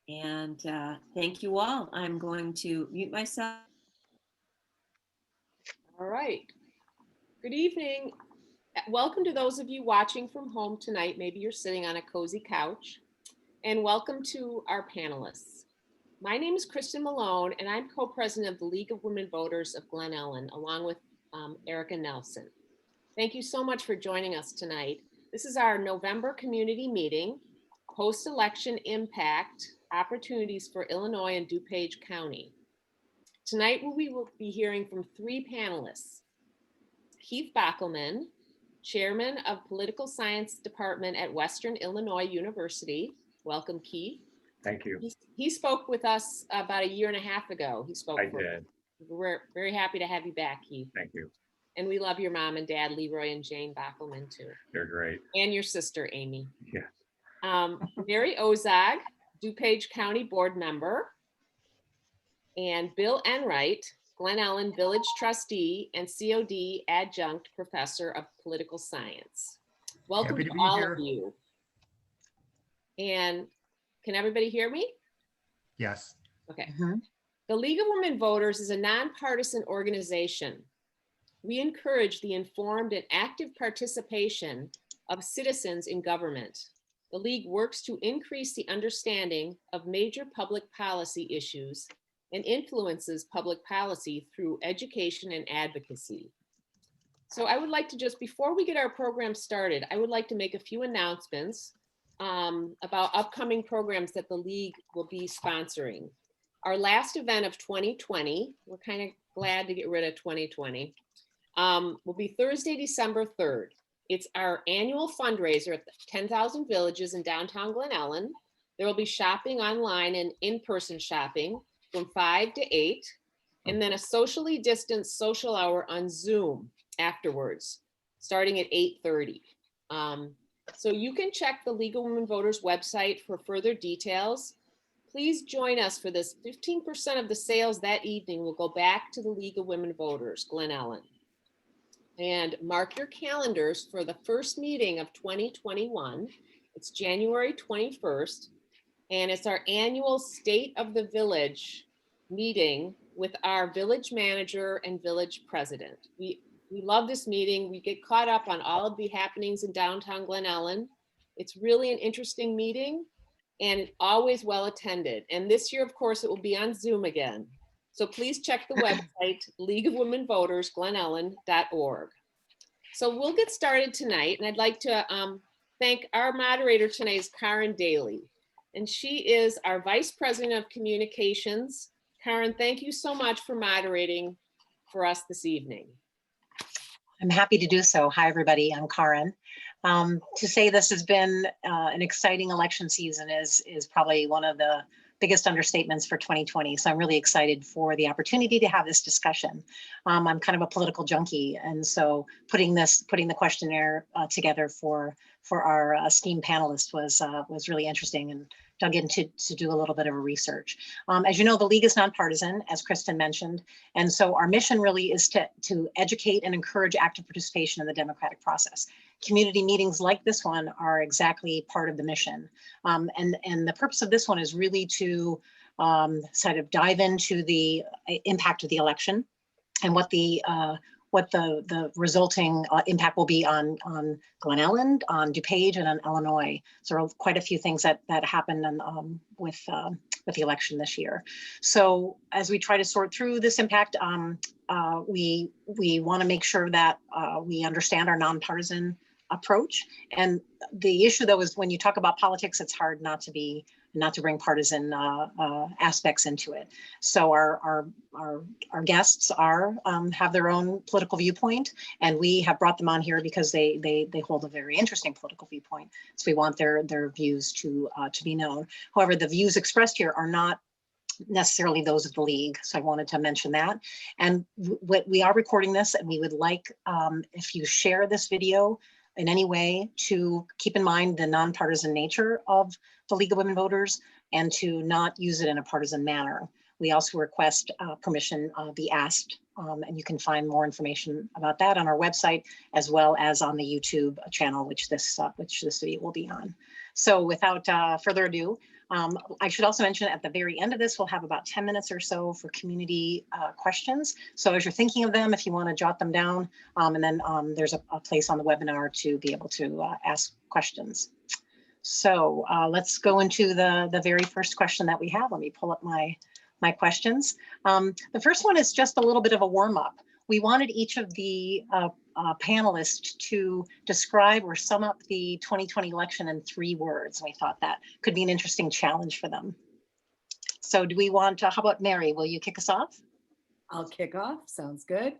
And thank you all. I'm going to mute myself. All right. Good evening. Welcome to those of you watching from home tonight. Maybe you're sitting on a cozy couch. And welcome to our panelists. My name is Kristen Malone, and I'm co-president of the League of Women Voters of Glen Ellyn, along with Erica Nelson. Thank you so much for joining us tonight. This is our November community meeting, post-election impact, opportunities for Illinois and DuPage County. Tonight, we will be hearing from three panelists. Keith Boeckelman, Chairman of Political Science Department at Western Illinois University. Welcome, Keith. Thank you. He spoke with us about a year and a half ago. I did. We're very happy to have you back, Keith. Thank you. And we love your mom and dad, Leroy and Jane Boeckelman, too. They're great. And your sister, Amy. Yeah. Mary Ozog, DuPage County Board member. And Bill Enright, Glen Ellyn Village Trustee and COD Adjunct Professor of Political Science. Welcome to all of you. And can everybody hear me? Yes. Okay. The League of Women Voters is a nonpartisan organization. We encourage the informed and active participation of citizens in government. The League works to increase the understanding of major public policy issues and influences public policy through education and advocacy. So I would like to just, before we get our program started, I would like to make a few announcements about upcoming programs that the League will be sponsoring. Our last event of 2020, we're kind of glad to get rid of 2020, will be Thursday, December 3rd. It's our annual fundraiser at the 10,000 Villages in downtown Glen Ellyn. There will be shopping online and in-person shopping from 5 to 8, and then a socially distanced social hour on Zoom afterwards, starting at 8:30. So you can check the League of Women Voters website for further details. Please join us for this. 15% of the sales that evening will go back to the League of Women Voters, Glen Ellyn. And mark your calendars for the first meeting of 2021. It's January 21st. And it's our annual State of the Village meeting with our village manager and village president. We love this meeting. We get caught up on all of the happenings in downtown Glen Ellyn. It's really an interesting meeting and always well attended. And this year, of course, it will be on Zoom again. So please check the website, League of Women Voters, glenellyn.org. So we'll get started tonight. And I'd like to thank our moderator tonight is Karen Daly. And she is our Vice President of Communications. Karen, thank you so much for moderating for us this evening. I'm happy to do so. Hi, everybody. I'm Karen. To say this has been an exciting election season is probably one of the biggest understatements for 2020. So I'm really excited for the opportunity to have this discussion. I'm kind of a political junkie, and so putting the questionnaire together for our esteemed panelists was really interesting, and dug in to do a little bit of a research. As you know, the League is nonpartisan, as Kristen mentioned, and so our mission really is to educate and encourage active participation in the democratic process. Community meetings like this one are exactly part of the mission. And the purpose of this one is really to sort of dive into the impact of the election and what the resulting impact will be on Glen Ellyn, on DuPage, and on Illinois. So there are quite a few things that happened with the election this year. So as we try to sort through this impact, we want to make sure that we understand our nonpartisan approach. And the issue, though, is when you talk about politics, it's hard not to bring partisan aspects into it. So our guests have their own political viewpoint, and we have brought them on here because they hold a very interesting political viewpoint. So we want their views to be known. However, the views expressed here are not necessarily those of the League. So I wanted to mention that. And we are recording this, and we would like, if you share this video in any way, to keep in mind the nonpartisan nature of the League of Women Voters and to not use it in a partisan manner. We also request permission be asked, and you can find more information about that on our website, as well as on the YouTube channel, which this video will be on. So without further ado, I should also mention at the very end of this, we'll have about 10 minutes or so for community questions. So as you're thinking of them, if you want to jot them down, and then there's a place on the webinar to be able to ask questions. So let's go into the very first question that we have. Let me pull up my questions. The first one is just a little bit of a warm up. We wanted each of the panelists to describe or sum up the 2020 election in 3 words. We thought that could be an interesting challenge for them. So do we want to, how about Mary, will you kick us off? I'll kick off, sounds good.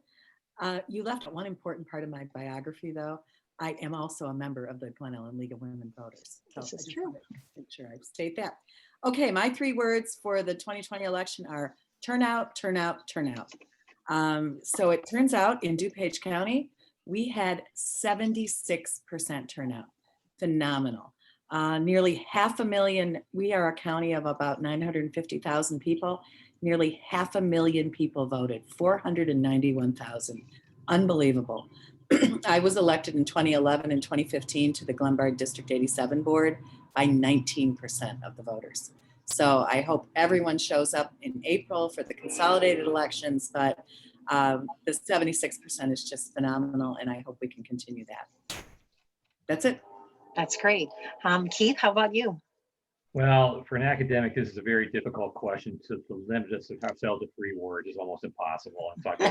You left out one important part of my biography though. I am also a member of the Glen Ellyn League of Women Voters. So This is I just true. wanted to make sure I state that. Okay, my 3 words for the 2020 election are turnout, turnout, turnout. So it turns out in DuPage County, we had 76% turnout, phenomenal. Nearly 500,000, we are a county of about 950,000 people, nearly 500,000 people voted, 491,000, unbelievable. I was elected in 2011 and 2015 to the Glenbard District 87 board by 19% of the voters. So I hope everyone shows up in April for the consolidated elections, but the 76% is just phenomenal, and I hope we can continue that. That's it. That's great. Keith, how about you? Well, for an academic, this is a very difficult question. To limit ourselves to 3 words is almost impossible. In fact,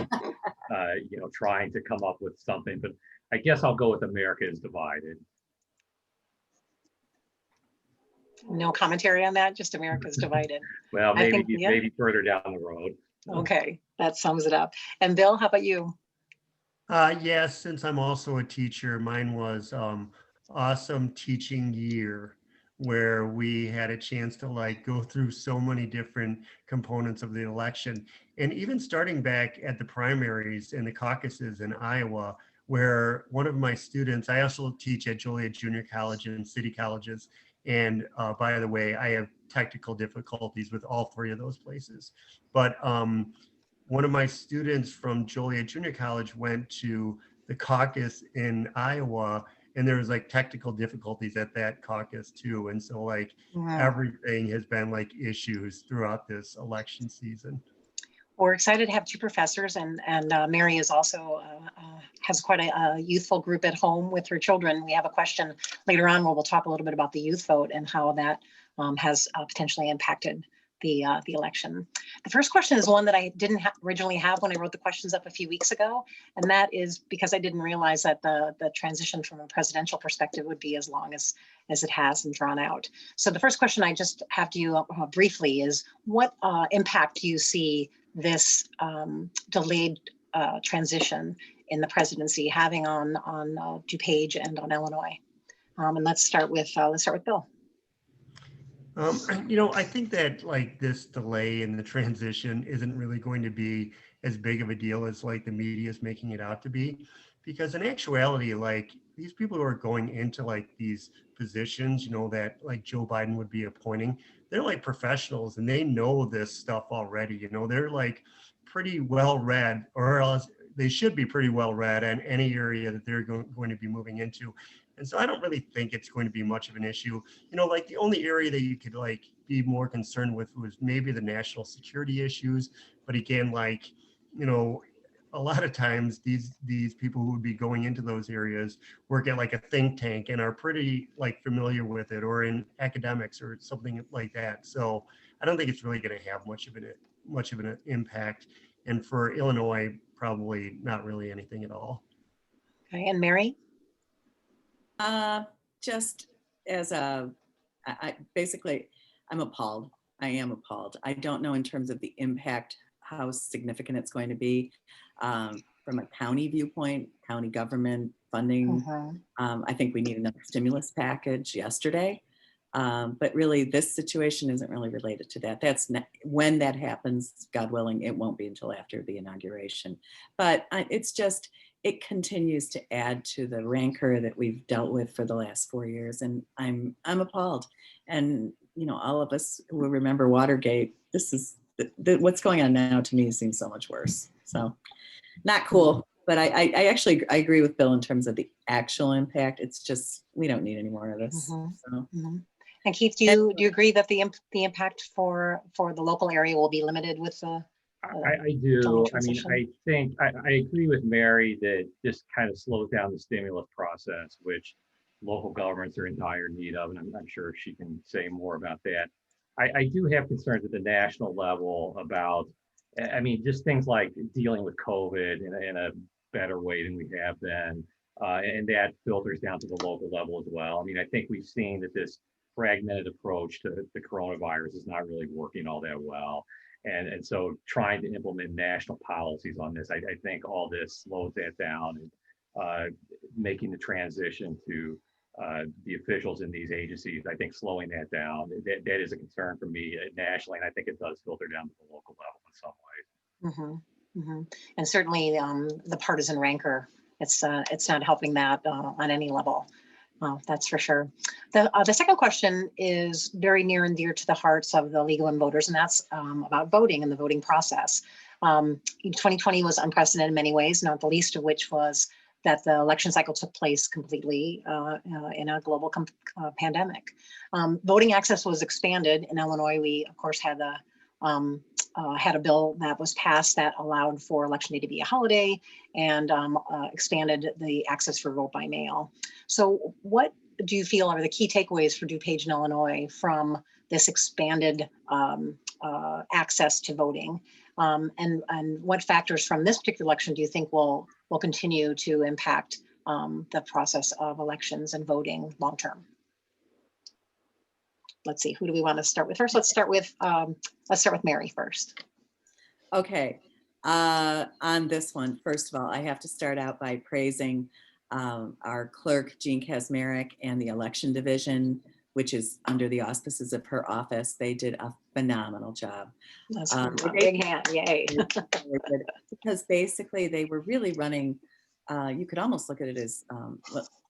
trying to come up with something, but I guess I'll go with America is divided. No commentary on that, just America's divided. Well, I think, yeah. maybe further down the road. Okay, that sums it up. And Bill, how about you? Yes, since I'm also a teacher, mine was awesome teaching year where we had a chance to go through so many different components of the election. And even starting back at the primaries and the caucuses in Iowa, where one of my students, I also teach at Joliet Junior College and city colleges. And by the way, I have technical difficulties with all 3 of those places. But one of my students from Joliet Junior College went to the caucus in Iowa, and there was technical difficulties at that caucus too. And so everything has been issues throughout this election season. We're excited to have 2 professors, and Mary is also has quite a youthful group at home with her children. We have a question later on where we'll talk a little bit about the youth vote and how that has potentially impacted the election. The first question is one that I didn't originally have when I wrote the questions up a few weeks ago, and that is because I didn't realize that the transition from a presidential perspective would be as long as it has and drawn out. So the first question I just have to you briefly is, what impact do you see this delayed transition in the presidency having on DuPage and on Illinois? And let's start with Bill. I think that this delay in the transition isn't really going to be as big of a deal as the media is making it out to be, because in actuality, these people who are going into these positions, that Joe Biden would be appointing, they're professionals and they know this stuff already. They're pretty well read, or else they should be pretty well read in any area that they're going to be moving into. And so I don't really think it's going to be much of an issue. The only area that you could be more concerned with was maybe the national security issues. But again, a lot of times these people who would be going into those areas work at a think tank and are pretty familiar with it, or in academics or something like that. So I don't think it's really going to have much of an impact. And for Illinois, probably not really anything at all. Okay, and Mary? Just as basically, I'm appalled. I am appalled. I don't know in terms of the impact, how significant it's going to be from a county viewpoint, county government funding. I think we need another stimulus package yesterday. But really, this situation isn't really related to that. That's not, when that happens, God willing, it won't be until after the inauguration. But it's just, it continues to add to the rancor that we've dealt with for the last 4 years, and I'm appalled. And all of us who remember Watergate, this is what's going on now. To me, seems so much worse. So, not cool. But I actually agree with Bill in terms of the actual impact. It's just, we don't need any more of this. So. And Keith, do you agree that the impact for the local area will be limited with the I do. I mean, transition? I think I agree with Mary that this kind of slows down the stimulus process, which local governments are in dire need of, and I'm sure she can say more about that. I do have concerns at the national level about, I mean, just things like dealing with COVID in a better way than we have been, and that filters down to the local level as well. I mean, I think we've seen that this fragmented approach to the coronavirus is not really working all that well. And so trying to implement national policies on this, I think all this slows that down, and making the transition to the officials in these agencies, I think slowing that down, that is a concern for me nationally, and I think it does filter down to the local level in some ways. And certainly the partisan rancor, it's not helping that on any level. That's for sure. The second question is very near and dear to the hearts of the League of Women Voters, and that's about voting and the voting process. 2020 was unprecedented in many ways, not the least of which was that the election cycle took place completely in a global pandemic. Voting access was expanded in Illinois. We, of course, had a bill that was passed that allowed for Election Day to be a holiday and expanded the access for vote by mail. So what do you feel are the key takeaways for DuPage in Illinois from this expanded access to voting? And what factors from this particular election do you think will continue to impact the process of elections and voting long term? Let's see, who do we want to start with first? Let's start with Mary first. Okay, on this one, first of all, I have to start out by praising our clerk, Jean Kazmarek, and the election division, which is under the auspices of her office. They did a phenomenal job. That's a big hand, yay. Because basically they were really running, you could almost look at it as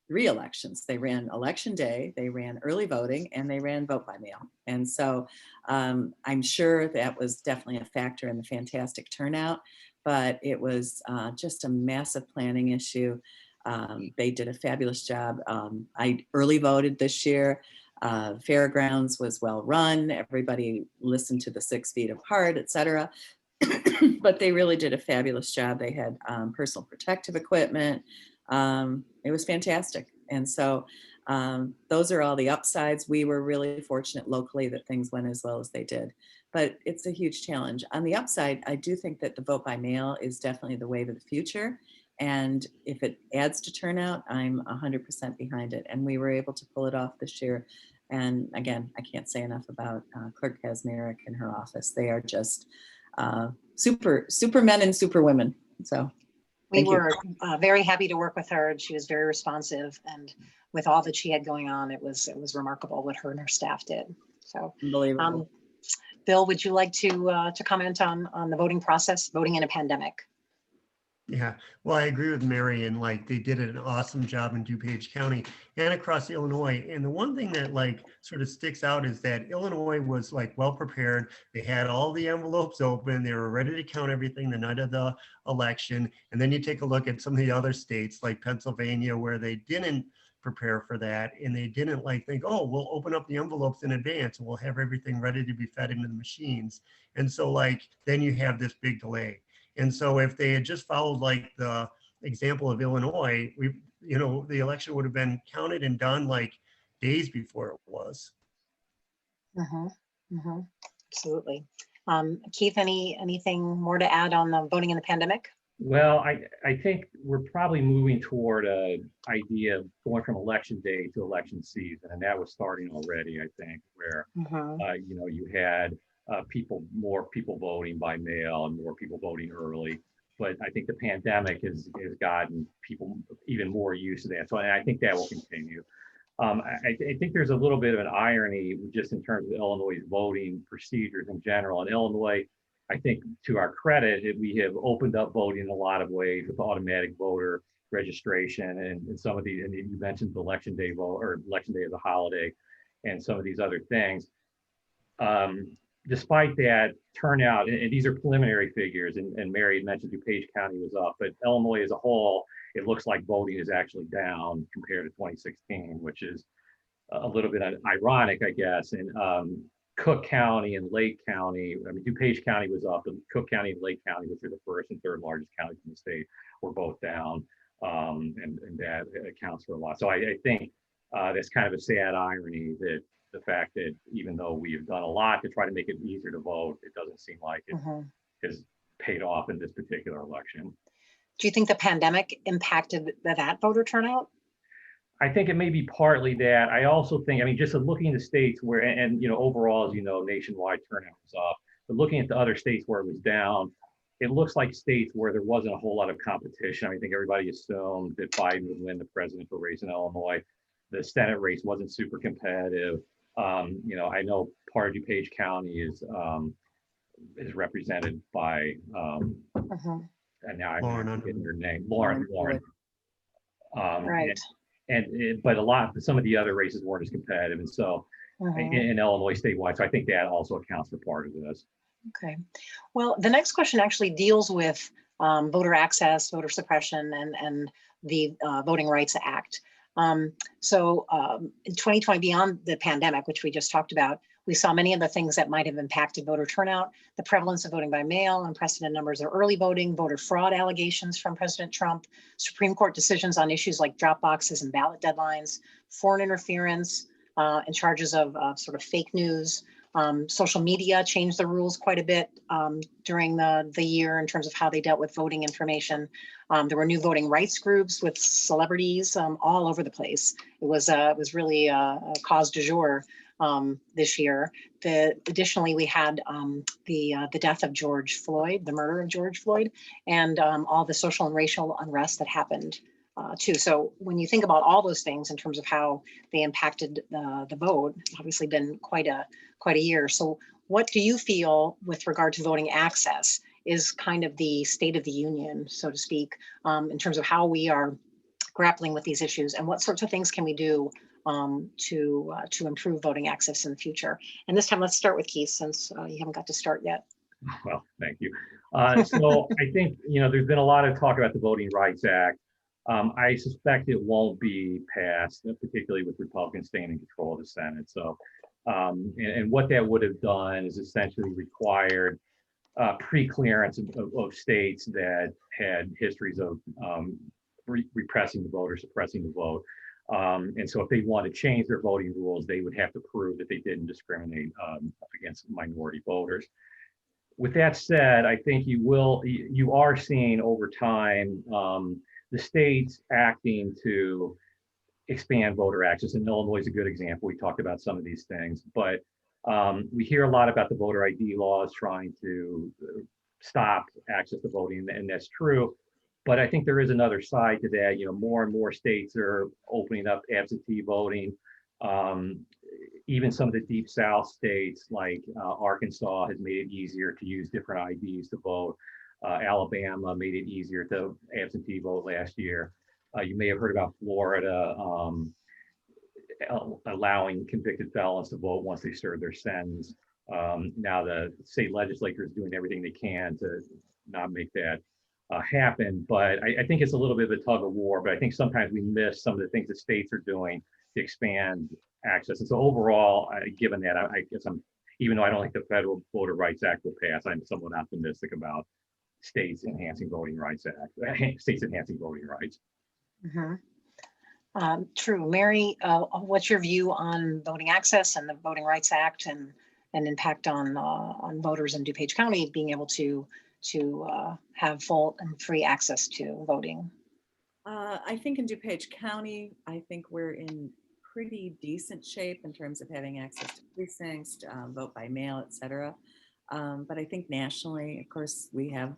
3 elections. They ran election day, they ran early voting, and they ran vote by mail. And so I'm sure that was definitely a factor in the fantastic turnout, but it was just a massive planning issue. They did a fabulous job. I early voted this year. Fairgrounds was well run. Everybody listened to the 6 feet apart, etc. But they really did a fabulous job. They had personal protective equipment. It was fantastic. And so those are all the upsides. We were really fortunate locally that things went as well as they did, but it's a huge challenge. On the upside, I do think that the vote by mail is definitely the wave of the future. And if it adds to turnout, I'm 100% behind it. And we were able to pull it off this year. And again, I can't say enough about Clerk Kazmarek and her office. They are just super men and super women. So we were very happy to work with her, and she was very responsive. And with all that she had going on, it was remarkable what her and her staff did. So, unbelievable. Bill, would you like to comment on the voting process, voting in a pandemic? Yeah, well, I agree with Mary, and like they did an awesome job in DuPage County and across Illinois. And the one thing that like sort of sticks out is that Illinois was like well prepared. They had all the envelopes open. They were ready to count everything the night of the election. And then you take a look at some of the other states like Pennsylvania, where they didn't prepare for that, and they didn't like think, oh, we'll open up the envelopes in advance and we'll have everything ready to be fed into the machines. And so like then you have this big delay. And so if they had just followed like the example of Illinois, the election would have been counted and done like days before it was. Absolutely. Keith, anything more to add on the voting in the pandemic? Well, I think we're probably moving toward an idea of going from election day to election season, and that was starting already, I think, where you had more people voting by mail and more people voting early. But I think the pandemic has gotten people even more used to that. So I think that will continue. I think there's a little bit of an irony just in terms of Illinois' voting procedures in general. In Illinois, I think to our credit, we have opened up voting in a lot of ways with automatic voter registration and some of the, and you mentioned the election day vote or election day as a holiday and some of these other things. Despite that turnout, and these are preliminary figures, and Mary mentioned DuPage County was up, but Illinois as a whole, it looks like voting is actually down compared to 2016, which is a little bit ironic, I guess. In Cook County and Lake County, I mean, DuPage County was up, and Cook County and Lake County, which are the first and third largest counties in the state, were both down, and that accounts for a lot. So I think that's kind of a sad irony, that the fact that even though we've done a lot to try to make it easier to vote, it doesn't seem like it has paid off in this particular election. Do you think the pandemic impacted that voter turnout? I think it may be partly that. I also think, I mean, just looking at the states where, and you know, overall, as you know, nationwide turnout was up, but looking at the other states where it was down, it looks like states where there wasn't a whole lot of competition. I think everybody assumed that Biden would win the presidential race in Illinois. The Senate race wasn't super competitive. You know, I know part of DuPage County is represented by, and now I'm getting her name, Lauren. Right. But some of the other races weren't as competitive, and so in Illinois statewide. So I think that also accounts for part of this. Okay. Well, the next question actually deals with voter access, voter suppression, and the Voting Rights Act. So in 2020, beyond the pandemic, which we just talked about, we saw many of the things that might have impacted voter turnout: the prevalence of voting by mail, unprecedented numbers of early voting, voter fraud allegations from President Trump, Supreme Court decisions on issues like drop boxes and ballot deadlines, foreign interference, and charges of sort of fake news. Social media changed the rules quite a bit during the year in terms of how they dealt with voting information. There were new voting rights groups with celebrities all over the place. It was really a cause du jour this year. Additionally, we had the death of George Floyd, the murder of George Floyd, and all the social and racial unrest that happened too. So when you think about all those things in terms of how they impacted the vote, obviously been quite a year. So what do you feel with regard to voting access is kind of the state of the union, so to speak, in terms of how we are grappling with these issues, and what sorts of things can we do to improve voting access in the future? And this time, let's start with Keith, since you haven't got to start yet. Well, thank you. So I think, you know, there's been a lot of talk about the Voting Rights Act. I suspect it won't be passed, particularly with Republicans staying in control of the Senate. So, and what that would have done is essentially required pre-clearance of states that had histories of repressing the vote or suppressing the vote. And so if they want to change their voting rules, they would have to prove that they didn't discriminate against minority voters. With that said, I think you are seeing over time the states acting to expand voter access. And Illinois is a good example. We talked about some of these things, but we hear a lot about the voter ID laws trying to stop access to voting, and that's true. But I think there is another side to that. You know, more and more states are opening up absentee voting. Even some of the deep South states like Arkansas has made it easier to use different IDs to vote. Alabama made it easier to absentee vote last year. You may have heard about Florida allowing convicted felons to vote once they serve their sentence. Now the state legislature is doing everything they can to not make that happen, but I think it's a little bit of a tug of war. But I think sometimes we miss some of the things the states are doing to expand access. And so overall, given that, I guess even though I don't think the Federal Voter Rights Act will pass, I'm somewhat optimistic about states enhancing voting rights states enhancing voting rights. True. Mary, what's your view on voting access and the Voting Rights Act and impact on voters in DuPage County being able to have full and free access to voting? I think in DuPage County, I think we're in pretty decent shape in terms of having access to precincts, vote by mail, et cetera. But I think nationally, of course, we have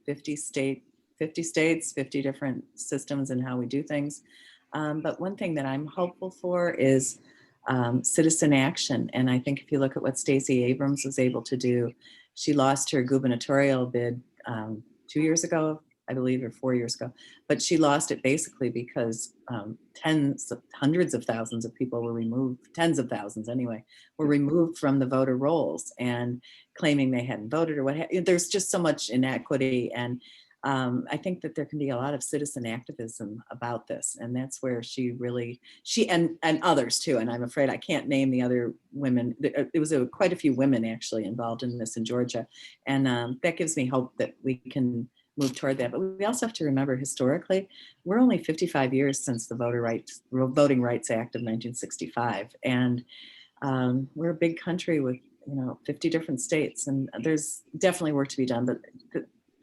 50 states, 50 different systems and how we do things. But one thing that I'm hopeful for is citizen action. And I think if you look at what Stacey Abrams was able to do, she lost her gubernatorial bid 2 years ago, I believe, or 4 years ago. But she lost it basically because hundreds of thousands of people were removed, tens of thousands anyway, were removed from the voter rolls and claiming they hadn't voted or what have you. There's just so much inequity. And I think that there can be a lot of citizen activism about this, and that's where she and others too. And I'm afraid I can't name the other women. There was quite a few women actually involved in this in Georgia, and that gives me hope that we can move toward that. But we also have to remember historically, we're only 55 years since the Voting Rights Act of 1965, and we're a big country with 50 different states, and there's definitely work to be done. But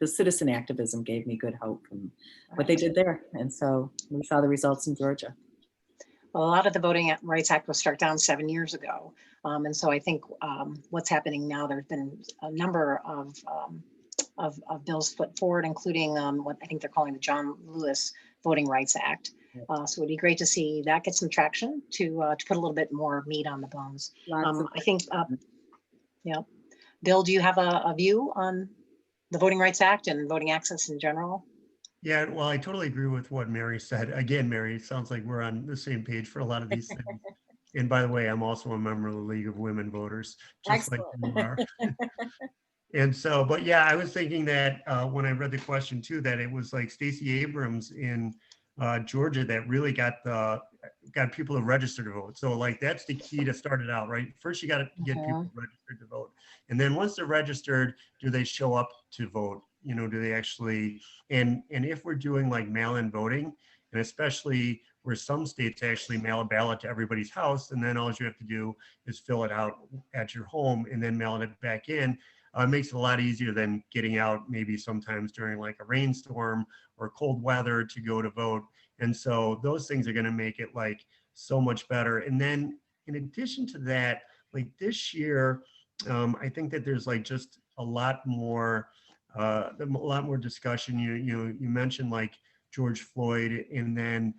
the citizen activism gave me good hope from what they did there. And so we saw the results in Georgia. Well, a lot of the Voting Rights Act was struck down 7 years ago. And so I think what's happening now, there's been a number of bills put forward, including what I think they're calling the John Lewis Voting Rights Act. So it'd be great to see that get some traction to put a little bit more meat on the bones. I think, yeah. Bill, do you have a view on the Voting Rights Act and voting access in general? Yeah, well, I totally agree with what Mary said. Again, Mary, it sounds like we're on the same page for a lot of these things. And by the way, I'm also a member of the League of Women Voters, just like you are. And so, but yeah, I was thinking that when I read the question too, that it was like Stacey Abrams in Georgia that really got people to register to vote. So like that's the key to start it out, right? First, you got to get people registered to vote, and then once they're registered, do they show up to vote? Do they actually? And if we're doing like mail-in voting, and especially where some states actually mail a ballot to everybody's house, and then all you have to do is fill it out at your home and then mail it back in. It makes it a lot easier than getting out maybe sometimes during like a rainstorm or cold weather to go to vote. And so those things are going to make it like so much better. And then in addition to that, like this year, I think that there's like just a lot more discussion. You mentioned like George Floyd, and then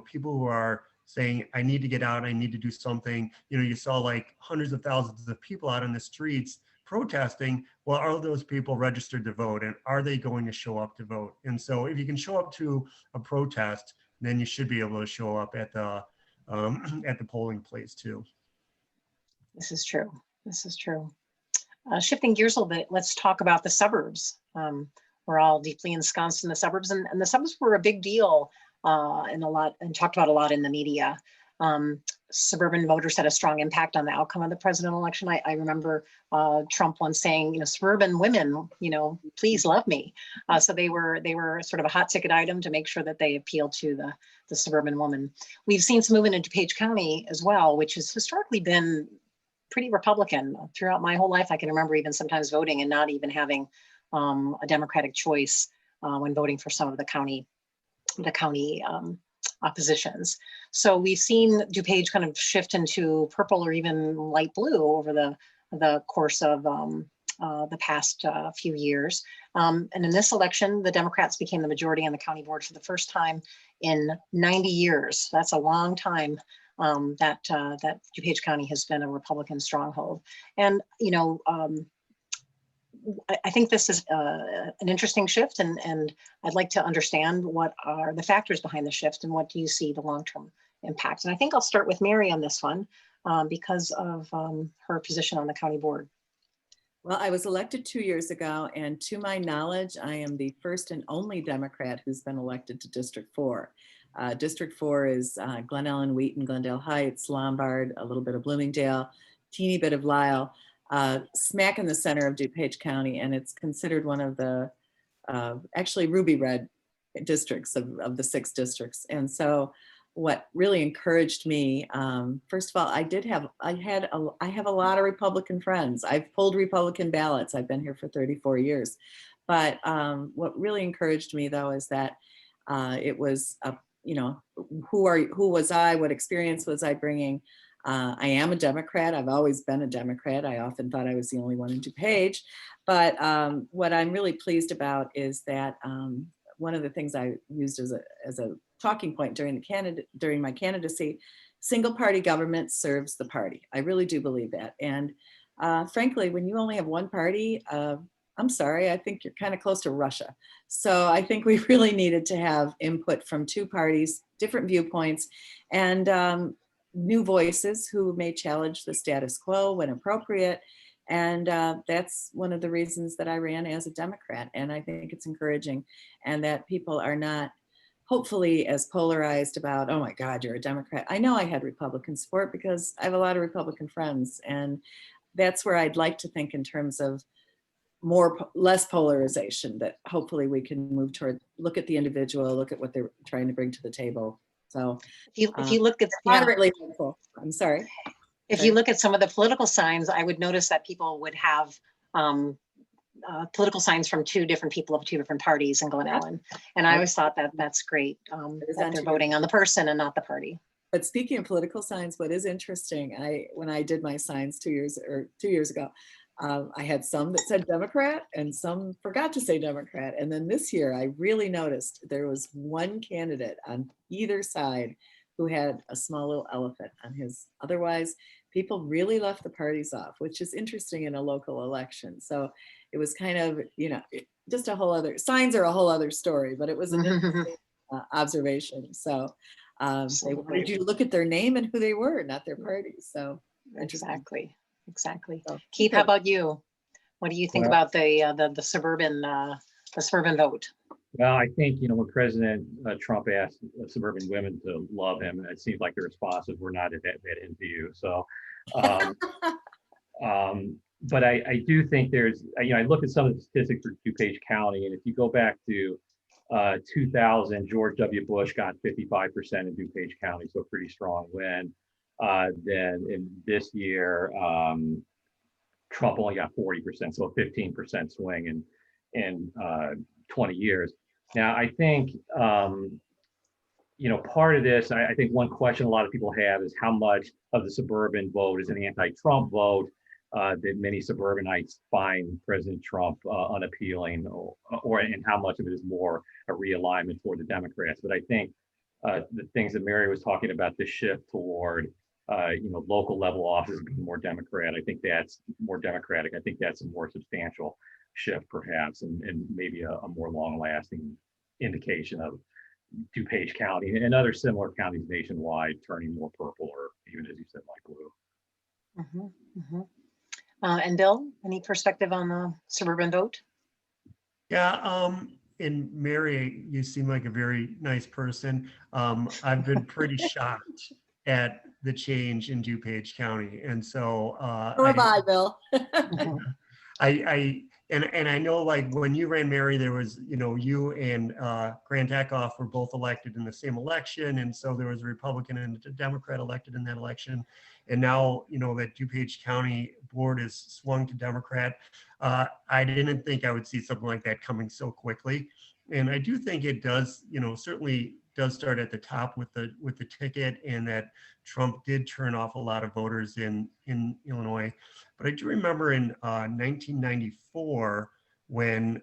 people who are saying, I need to get out, I need to do something. You saw like hundreds of thousands of people out on the streets protesting. Well, are those people registered to vote, and are they going to show up to vote? And so if you can show up to a protest, then you should be able to show up at the polling place too. This is true. This is true. Shifting gears a little bit, let's talk about the suburbs. We're all deeply ensconced in the suburbs, and the suburbs were a big deal and talked about a lot in the media. Suburban voters had a strong impact on the outcome of the presidential election. I remember Trump once saying, suburban women, please love me. So they were sort of a hot ticket item to make sure that they appealed to the suburban woman. We've seen some movement in DuPage County as well, which has historically been pretty Republican. Throughout my whole life, I can remember even sometimes voting and not even having a Democratic choice when voting for some of the county oppositions. So we've seen DuPage kind of shift into purple or even light blue over the course of the past few years. And in this election, the Democrats became the majority on the county board for the first time in 90 years. That's a long time that DuPage County has been a Republican stronghold. And, I think this is an interesting shift, and I'd like to understand what are the factors behind the shift and what do you see the long-term impact. And I think I'll start with Mary on this one because of her position on the county board. Well, I was elected 2 years ago, and to my knowledge, I am the first and only Democrat who's been elected to District 4. District 4 is Glen Ellyn, Wheaton, Glendale Heights, Lombard, a little bit of Bloomingdale, teeny bit of Lisle. Smack in the center of DuPage County, and it's considered one of the actually ruby red districts of the 6 districts. And so what really encouraged me, first of all, I have a lot of Republican friends. I've pulled Republican ballots. I've been here for 34 years. But what really encouraged me though is that it was who was I, what experience was I bringing? I am a Democrat. I've always been a Democrat. I often thought I was the only one in DuPage. But what I'm really pleased about is that one of the things I used as a talking point during my candidacy, single party government serves the party. I really do believe that. And frankly, when you only have one party, I'm sorry, I think you're kind of close to Russia. So I think we really needed to have input from 2 parties, different viewpoints, and new voices who may challenge the status quo when appropriate. And that's one of the reasons that I ran as a Democrat. And I think it's encouraging, and that people are not hopefully as polarized about, oh my God, you're a Democrat. I know I had Republican support because I have a lot of Republican friends. And that's where I'd like to think in terms of less polarization, that hopefully we can move toward, look at the individual, look at what they're trying to bring to the table. So If you look at, moderately hopeful. I'm sorry. if you look at some of the political signs, I would notice that people would have political signs from two different people of two different parties in Glen Ellyn. And I always thought that that's great, that they're voting on the person and not the party. But speaking of political signs, what is interesting, when I did my signs 2 years ago, I had some that said Democrat and some forgot to say Democrat. And then this year, I really noticed there was one candidate on either side who had a small little elephant on his. Otherwise, people really left the parties off, which is interesting in a local election. So it was kind of, just a whole other, signs are a whole other story, but it was an interesting observation. So they wanted you to look at their name and who they were, not their party. So Exactly. So, So, Keith, how about you? What do you think about the suburban vote? Well, I think, when President Trump asked suburban women to love him, it seems like the responses were not that into you. So, but I do think there's, I look at some of the statistics for DuPage County, and if you go back to 2000, George W. Bush got 55% in DuPage County, so a pretty strong win. Then in this year, Trump only got 40%, so a 15% swing in 20 years. Now, I think, part of this, I think one question a lot of people have is how much of the suburban vote is an anti-Trump vote, that many suburbanites find President Trump unappealing, and how much of it is more a realignment for the Democrats. But I think the things that Mary was talking about, the shift toward local level offices being more Democrat, I think that's more democratic. I think that's a more substantial shift perhaps, and maybe a more long lasting indication of DuPage County and other similar counties nationwide turning more purple, or even, as you said, light blue. And Bill, any perspective on the suburban vote? Yeah, and Mary, you seem like a very nice person. I've been pretty shocked at the change in DuPage County, and so so have I, Bill. And I know, like, when you ran, Mary, there was, you and Grant Eckhoff were both elected in the same election, and so there was a Republican and a Democrat elected in that election. And now, that DuPage County Board is swung to Democrat. I didn't think I would see something like that coming so quickly. And I do think it does, certainly does start at the top with the ticket, and that Trump did turn off a lot of voters in Illinois. But I do remember in 1994 when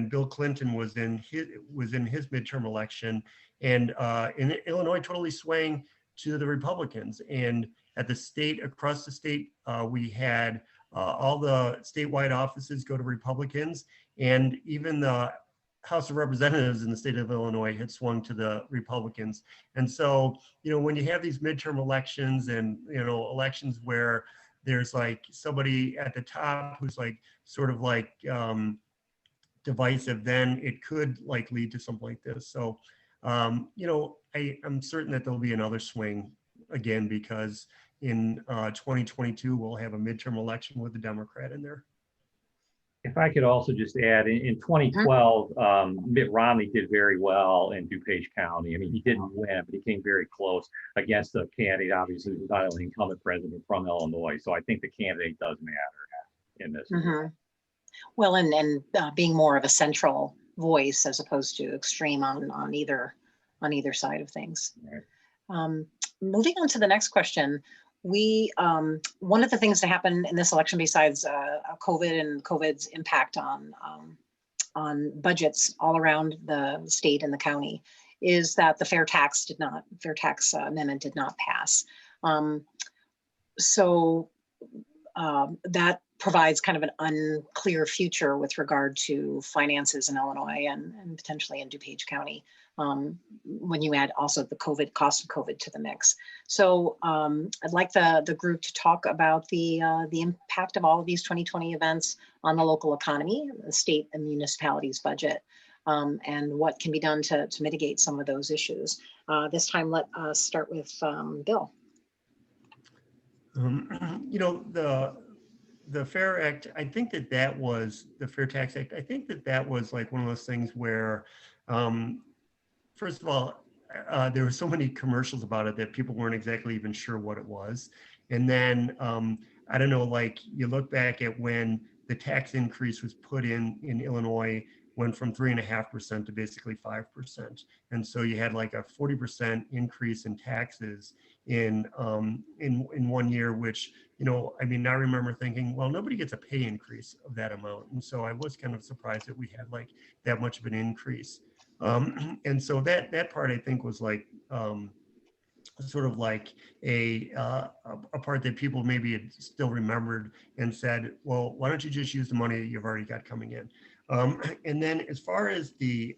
Bill Clinton was in his midterm election, and in Illinois totally swaying to the Republicans. And at the state, across the state, we had all the statewide offices go to Republicans, and even the House of Representatives in the state of Illinois had swung to the Republicans. And so, when you have these midterm elections and, elections where there's like somebody at the top who's like sort of like divisive, then it could like lead to something like this. So, I'm certain that there'll be another swing again, because in 2022, we'll have a midterm election with a Democrat in there. If I could also just add, in 2012, Mitt Romney did very well in DuPage County. I mean, he didn't win, but he came very close against a candidate, obviously, who's not only incumbent president from Illinois. So I think the candidate does matter in this. Well, and being more of a central voice as opposed to extreme on either side of things. Right. Moving on to the next question. We one of the things that happened in this election, besides COVID and COVID's impact on budgets all around the state and the county, is that the fair tax amendment did not pass. So that provides kind of an unclear future with regard to finances in Illinois and potentially in DuPage County, when you add also the cost of COVID to the mix. So I'd like the group to talk about the impact of all of these 2020 events on the local economy, the state and municipalities' budget, and what can be done to mitigate some of those issues. This time, let us start with Bill. You know, the Fair Act, I think that was the Fair Tax Act. I think that was like one of those things where, first of all, there were so many commercials about it that people weren't exactly even sure what it was. And then, I don't know, like you look back at when the tax increase was put in Illinois, went from 3.5% to basically 5%. And so you had like a 40% increase in taxes in 1 year, which, you know, I mean, I remember thinking, well, nobody gets a pay increase of that amount. And so I was kind of surprised that we had like that much of an increase. And so that part I think was like, sort of like a part that people maybe had still remembered and said, well, why don't you just use the money that you've already got coming in? And then as far as the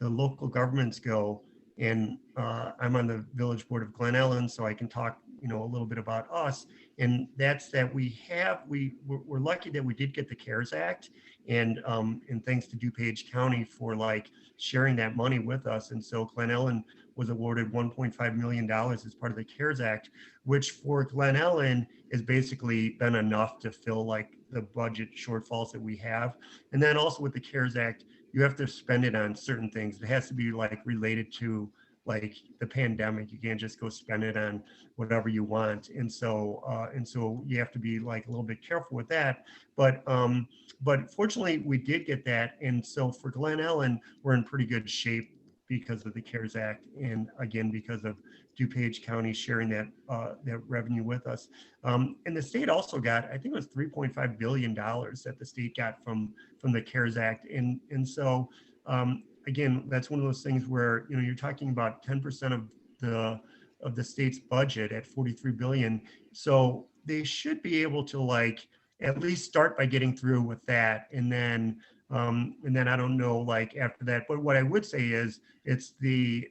local governments go, and I'm on the village board of Glen Ellyn, so I can talk, you know, a little bit about us. And that's that we're lucky that we did get the CARES Act, and thanks to DuPage County for like sharing that money with us. And so Glen Ellyn was awarded $1.5 million as part of the CARES Act, which for Glen Ellyn has basically been enough to fill like the budget shortfalls that we have. And then also with the CARES Act, you have to spend it on certain things. It has to be like related to like the pandemic. You can't just go spend it on whatever you want. And so you have to be like a little bit careful with that. But fortunately we did get that. And so for Glen Ellyn, we're in pretty good shape because of the CARES Act, and again because of DuPage County sharing that revenue with us. And the state also got, I think it was $3.5 billion that the state got from the CARES Act, and so again, that's one of those things where, you know, you're talking about 10% of the state's budget at $43 billion, so they should be able to like at least start by getting through with that, and then I don't know, like after that. But what I would say is it's the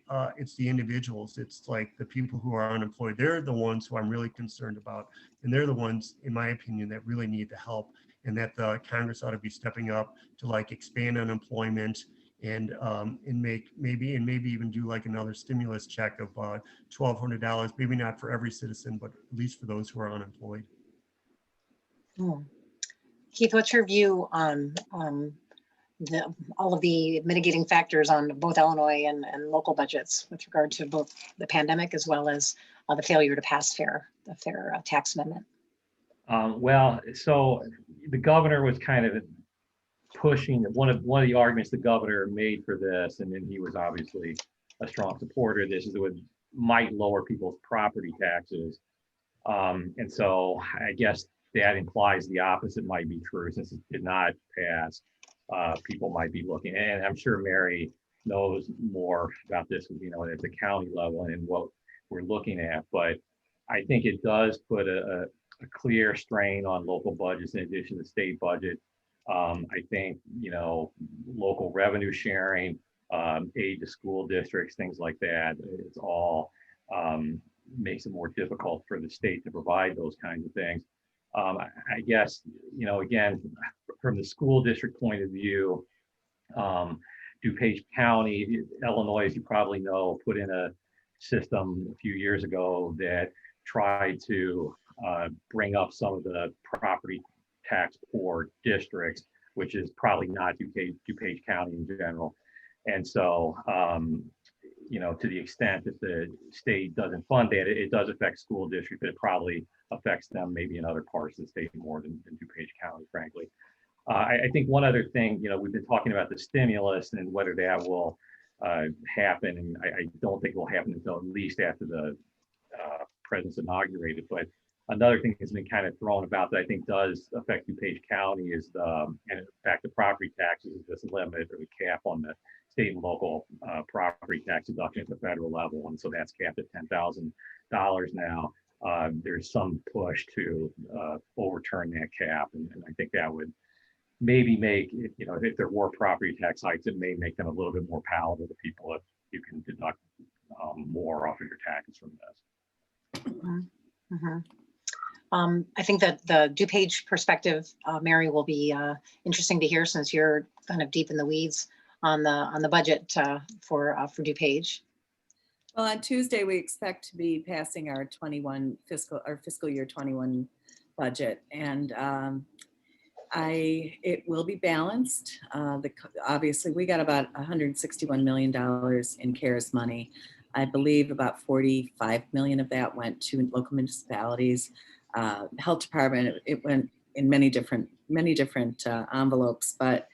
individuals. It's like the people who are unemployed. They're the ones who I'm really concerned about, and they're the ones, in my opinion, that really need the help, and that the Congress ought to be stepping up to like expand unemployment and maybe even do like another stimulus check of $1,200. Maybe not for every citizen, but at least for those who are unemployed. Keith, what's your view on all of the mitigating factors on both Illinois and local budgets with regard to both the pandemic as well as the failure to pass the fair tax amendment? Well, so the governor was kind of pushing one of the arguments the governor made for this, and then he was obviously a strong supporter of this, is it might lower people's property taxes. And so I guess that implies the opposite might be true, since it did not pass. People might be looking, and I'm sure Mary knows more about this, you know, at the county level and what we're looking at. But I think it does put a clear strain on local budgets in addition to state budget. I think, you know, local revenue sharing, aid to school districts, things like that, it's all makes it more difficult for the state to provide those kinds of things. I guess, you know, again, from the school district point of view, DuPage County, Illinois, as you probably know, put in a system a few years ago that tried to bring up some of the property tax poor districts, which is probably not DuPage County in general. And so, you know, to the extent that the state doesn't fund that, it does affect school districts, but it probably affects them maybe in other parts of the state more than DuPage County, frankly. I think one other thing, you know, we've been talking about the stimulus and whether that will happen, and I don't think it will happen until at least after the president's inaugurated. But another thing that's been kind of thrown about that I think does affect DuPage County is and in fact, the property taxes is just limited, or the cap on the state and local property tax deduction at the federal level, and so that's capped at $10,000 now. there's some push to overturn that cap, and I think that would maybe make, if there were property tax hikes, it may make them a little bit more palatable to people if you can deduct more off of your taxes from this. Mhm, mhm. I think that the DuPage perspective, Mary, will be interesting to hear since you're kind of deep in the weeds on the budget for DuPage. Well, on Tuesday, we expect to be passing our fiscal year 21 budget, and it will be balanced. Obviously, we got about $161 million in CARES money. I believe about 45 million of that went to local municipalities. Health department, it went in many different envelopes. But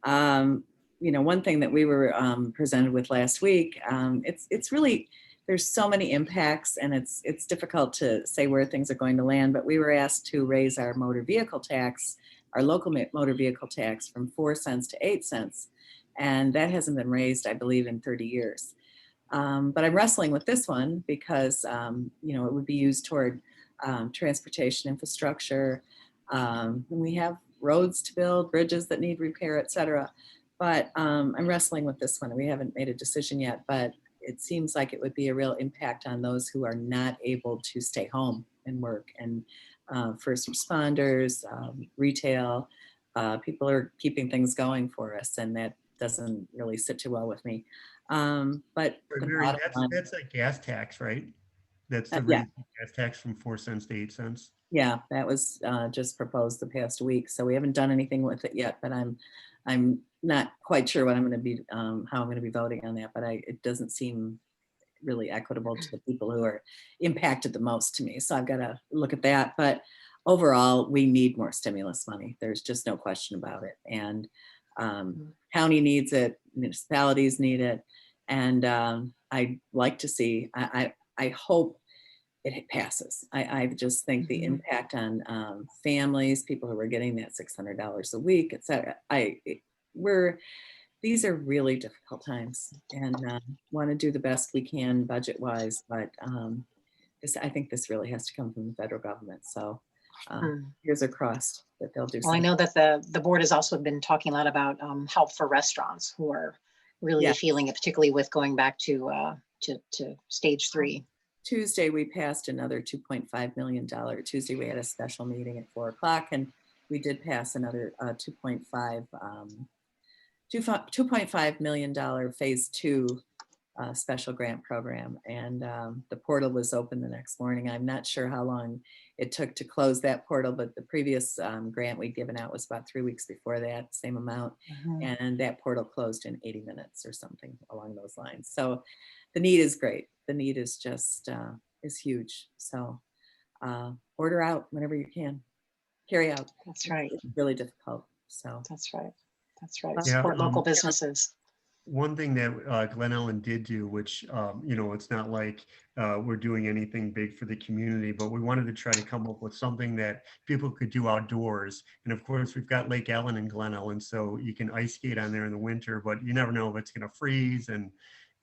one thing that we were presented with last week, it's really, there's so many impacts, and it's difficult to say where things are going to land. But we were asked to raise our motor vehicle tax, our local motor vehicle tax, from 4 cents to 8 cents, and that hasn't been raised, I believe, in 30 years. But I'm wrestling with this one because it would be used toward transportation infrastructure. We have roads to build, bridges that need repair, etc. But I'm wrestling with this one. We haven't made a decision yet, but it seems like it would be a real impact on those who are not able to stay home and work, and first responders, retail. People are keeping things going for us, and that doesn't really sit too well with me. But Mary, that's a gas tax, right? That's the yeah. gas tax from 4 cents to 8 cents. Yeah, that was just proposed the past week, so we haven't done anything with it yet. But I'm not quite sure what I'm going to be, how I'm going to be voting on that. But it doesn't seem really equitable to the people who are impacted the most to me. So I've got to look at that. But overall, we need more stimulus money. There's just no question about it. And county needs it, municipalities need it, and I'd like to see. I hope it passes. I just think the impact on families, people who are getting that $600 a week, et cetera. These are really difficult times, and want to do the best we can budget-wise. But I think this really has to come from the federal government. So fingers are crossed that they'll do. Well, I know that the board has also been talking a lot about help for restaurants who are really feeling it, particularly with going back to stage 3. Tuesday, we passed another $2.5 million. Tuesday, we had a special meeting at 4 o'clock, and we did pass another $2.5 million phase 2 special grant program. And the portal was open the next morning. I'm not sure how long it took to close that portal, but the previous grant we'd given out was about 3 weeks before that, same amount. And that portal closed in 80 minutes or something along those lines. So the need is great. The need is just is huge. So order out whenever you can. Carry out. That's right. It's really difficult. So that's right. That's right. Yeah, Support local businesses. One thing that Glen Ellyn did do, which, it's not like we're doing anything big for the community, but we wanted to try to come up with something that people could do outdoors. And of course, we've got Lake Ellen and Glen Ellyn, so you can ice skate on there in the winter, but you never know if it's going to freeze. And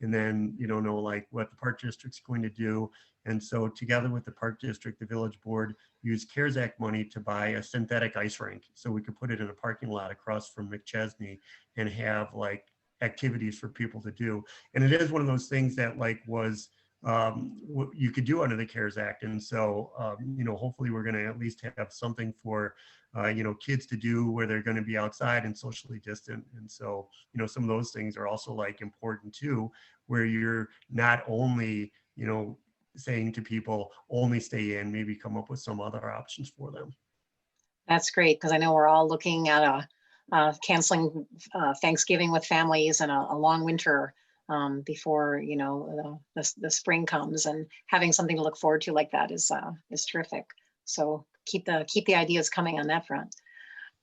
then you don't know like what the park district's going to do. And so together with the park district, the village board used CARES Act money to buy a synthetic ice rink. So we could put it in a parking lot across from McChesney and have like activities for people to do. And it is one of those things that like was you could do under the CARES Act. And so, hopefully we're going to at least have something for, kids to do where they're going to be outside and socially distant. And so, some of those things are also like important too, where you're not only, saying to people, only stay in, maybe come up with some other options for them. That's great, because I know we're all looking at canceling Thanksgiving with families and a long winter before the spring comes, and having something to look forward to like that is terrific. So keep the ideas coming on that front.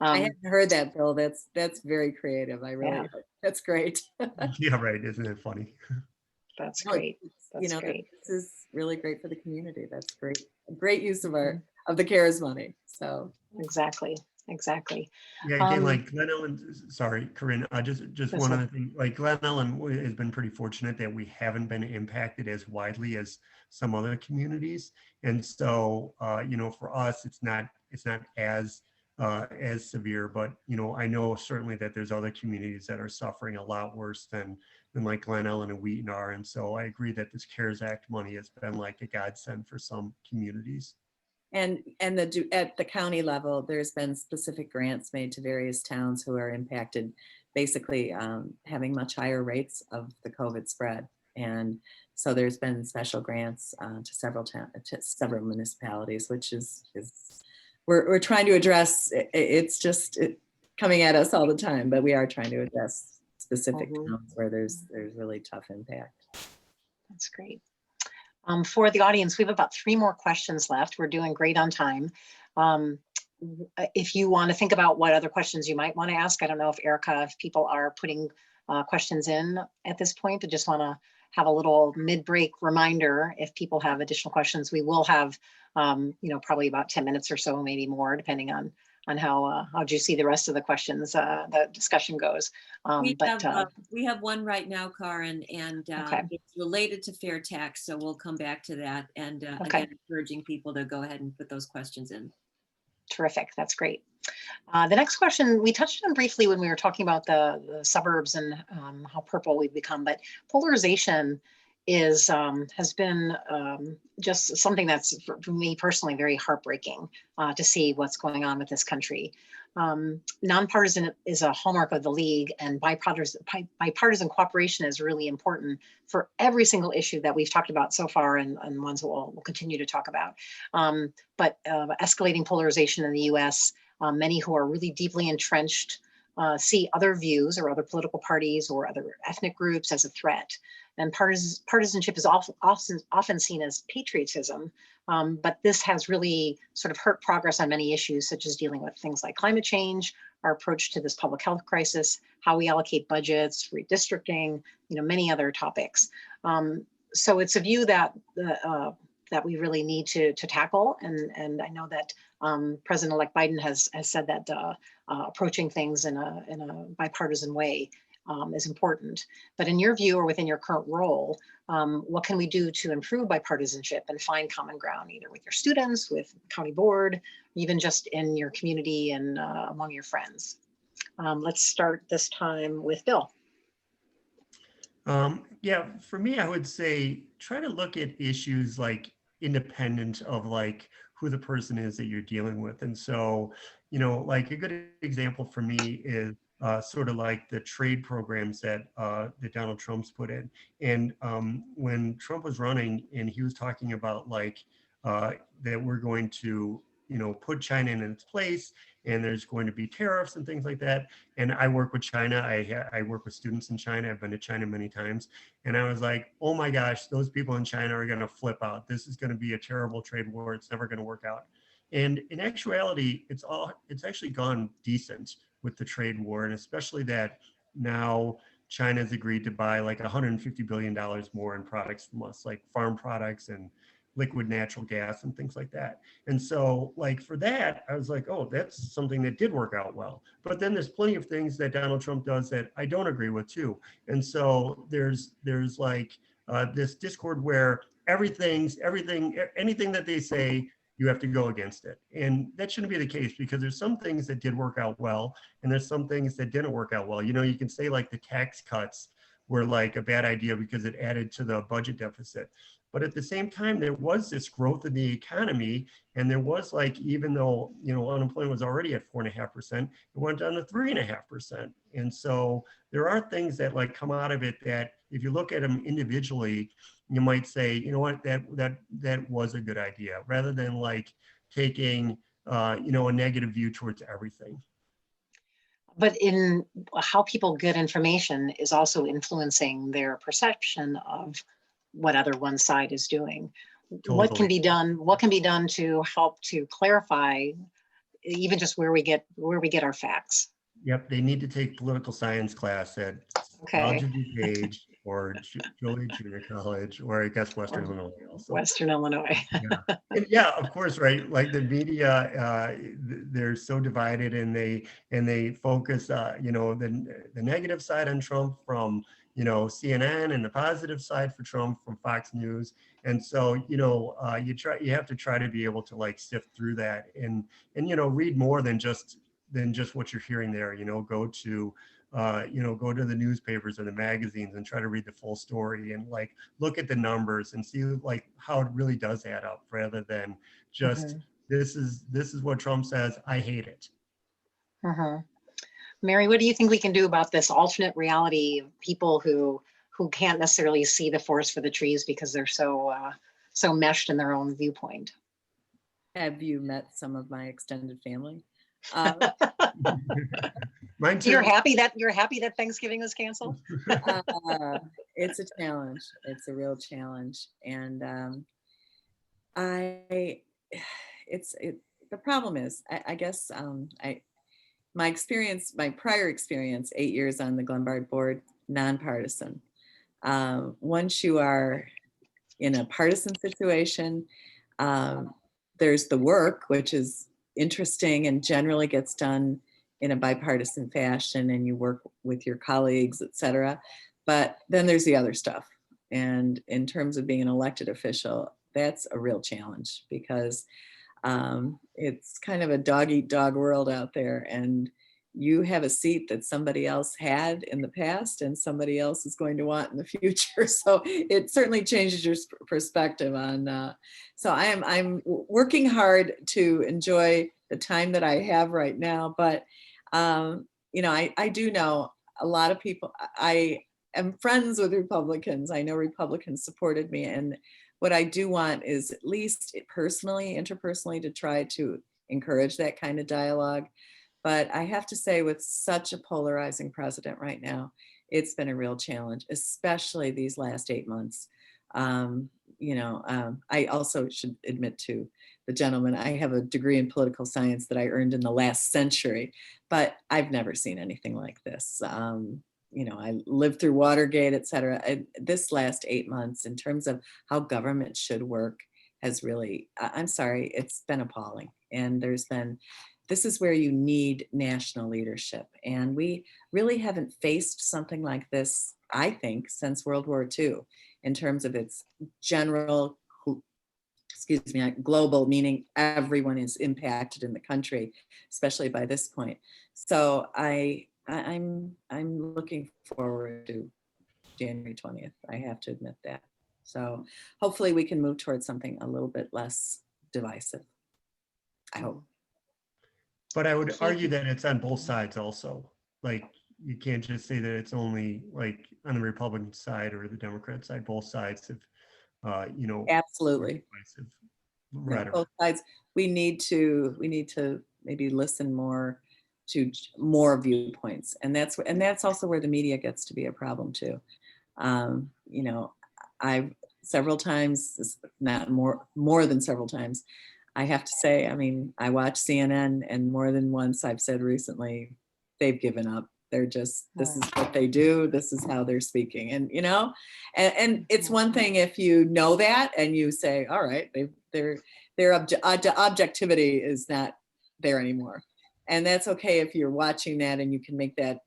I hadn't heard that, Bill. That's very creative. That's great. Yeah, right. Isn't it funny? That's great. That's great. This is really great for the community. That's great. Great use of the CARES money. So exactly. exactly. Yeah, again, Um, like Glen Ellyn, sorry, Corinne, just That's one fine. other thing, like Glen Ellyn has been pretty fortunate that we haven't been impacted as widely as some other communities. And so, you know, for us, it's not as severe, but, you know, I know certainly that there's other communities that are suffering a lot worse than like Glen Ellyn and Wheaton are. And so I agree that this CARES Act money has been like a godsend for some communities. And at the county level, there's been specific grants made to various towns who are impacted, basically having much higher rates of the COVID spread. And so there's been special grants to several municipalities, which is we're trying to address. It's just coming at us all the time, but we are trying to address specific towns where there's really tough impact. That's great. For the audience, we have about 3 more questions left. We're doing great on time. If you want to think about what other questions you might want to ask, I don't know if Erica, if people are putting questions in at this point, I just want to have a little mid-break reminder. If people have additional questions, we will have, you know, probably about 10 minutes or so, maybe more, depending on how juicy the rest of the questions, the discussion goes. We have one right now, Karen, and Okay. it's related to fair tax, so we'll come back to that. And Okay. again, encouraging people to go ahead and put those questions in. Terrific, that's great. The next question, we touched on briefly when we were talking about the suburbs and how purple we've become, but polarization has been just something that's, for me personally, very heartbreaking to see what's going on with this country. Nonpartisan is a hallmark of the league, and bipartisan cooperation is really important for every single issue that we've talked about so far, and ones that we'll continue to talk about. But escalating polarization in the US, many who are really deeply entrenched see other views or other political parties or other ethnic groups as a threat. And partisanship is often seen as patriotism, but this has really sort of hurt progress on many issues, such as dealing with things like climate change, our approach to this public health crisis, how we allocate budgets, redistricting, you know, many other topics. So it's a view that that we really need to tackle, and I know that President-elect Biden has said that approaching things in a bipartisan way is important. But in your view, or within your current role, what can we do to improve bipartisanship and find common ground, either with your students, with county board, even just in your community and among your friends? Let's start this time with Bill. Yeah, for me, I would say try to look at issues like independent of like who the person is that you're dealing with. And so, you know, like a good example for me is sort of like the trade programs that Donald Trump's put in. And when Trump was running and he was talking about like that we're going to, you know, put China in its place, and there's going to be tariffs and things like that. And I work with China. I work with students in China. I've been to China many times. And I was like, oh my gosh, those people in China are going to flip out. This is going to be a terrible trade war. It's never going to work out. And in actuality, it's actually gone decent with the trade war. And especially that now China's agreed to buy like $150 billion more in products from us, like farm products and liquid natural gas and things like that. And so like for that, I was like, oh, that's something that did work out well. But then there's plenty of things that Donald Trump does that I don't agree with too. And so there's like this discord where anything that they say, you have to go against it. And that shouldn't be the case, because there's some things that did work out well, and there's some things that didn't work out well. You know, you can say like the tax cuts were like a bad idea because it added to the budget deficit. But at the same time, there was this growth in the economy, and there was like, even though, you know, unemployment was already at 4.5%, it went down to 3.5%. And so there are things that like come out of it that if you look at them individually, you might say, you know what, that was a good idea, rather than like taking, you know, a negative view towards everything. But in how people get information is also influencing their perception of what one side is doing. Totally. What can be done to help to clarify even just where we get our facts? Yep, they need to take political science class at DuPage or Joliet Junior College, or I guess Western Or Illinois also. Western Illinois. Yeah. And yeah, of course, right. Like the media, they're so divided, and they focus, the negative side on Trump from, CNN, and the positive side for Trump from Fox News. And so, you have to try to be able to like sift through that and read more than just what you're hearing there. Go to the newspapers or the magazines and try to read the full story and like look at the numbers and see like how it really does add up, rather than just this is what Trump says, I hate it. Mary, what do you think we can do about this alternate reality of people who can't necessarily see the forest for the trees because they're so meshed in their own viewpoint? Have you met some of my extended family? Mine too. You're happy that Thanksgiving was canceled? It's a challenge. It's a real challenge. And the problem is, I guess, my prior experience, 8 years on the Glen Board, nonpartisan. Once you are in a partisan situation, there's the work, which is interesting and generally gets done in a bipartisan fashion, and you work with your colleagues, et cetera. But then there's the other stuff. And in terms of being an elected official, that's a real challenge, because it's kind of a dog eat dog world out there, and you have a seat that somebody else had in the past and somebody else is going to want in the future. So it certainly changes your perspective on, so I'm working hard to enjoy the time that I have right now. But, I do know a lot of people. I am friends with Republicans. I know Republicans supported me. And what I do want is, at least interpersonally, to try to encourage that kind of dialogue. But I have to say, with such a polarizing president right now, it's been a real challenge, especially these last 8 months. I also should admit to the gentleman, I have a degree in political science that I earned in the last century, but I've never seen anything like this. I lived through Watergate, et cetera. This last 8 months, in terms of how government should work, has really, I'm sorry, it's been appalling. And this is where you need national leadership. And we really haven't faced something like this, I think, since World War II, in terms of its general, global, meaning everyone is impacted in the country, especially by this point. So I'm looking forward to January 20th. I have to admit that. So hopefully we can move towards something a little bit less divisive, I hope. But I would argue that it's on both sides also. Like, you can't just say that it's only like on the Republican side or the Democrat side. Both sides have, Absolutely. Right. Both sides. We need to maybe listen more to more viewpoints, and that's also where the media gets to be a problem too. I've several times, not more than several times, I have to say, I watch CNN, and more than once I've said recently, they've given up. They're just, this is what they do. This is how they're speaking. And, and it's one thing if you know that and you say, all right, their objectivity is not there anymore. And that's okay if you're watching that and you can make that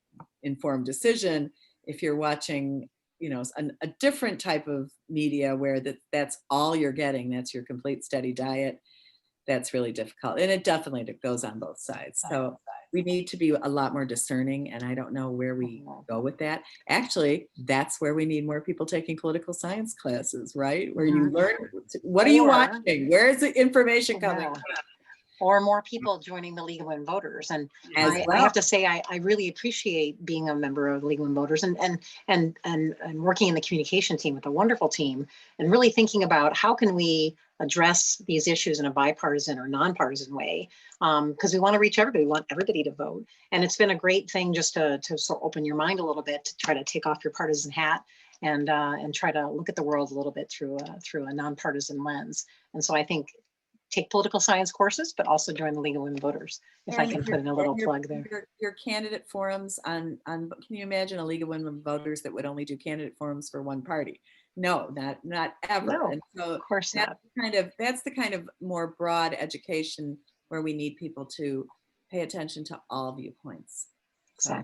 informed decision. If you're watching, a different type of media where that's all you're getting, that's your complete steady diet, that's really difficult. And it definitely goes on both sides. So we need to be a lot more discerning, and I don't know where we go with that. Actually, that's where we need more people taking political science classes, right? Where you learn, what are you watching? Where is the information coming from? Or more people joining the League of Women Voters. And I have to say, I really appreciate being a member of the League of Women Voters and working in the communication team with a wonderful team, and really thinking about how can we address these issues in a bipartisan or nonpartisan way, because we want to reach everybody. We want everybody to vote. And it's been a great thing just to sort of open your mind a little bit, to try to take off your partisan hat and try to look at the world a little bit through a nonpartisan lens. And so I think take political science courses, but also join the League of Women Voters, if I And can your- put in a little and your- plug there. Your candidate forums can you imagine a League of Women Voters that would only do candidate forums for one party? No, not ever. No, And so Of course not. that's the kind of more broad education where we need people to pay attention to all viewpoints. So,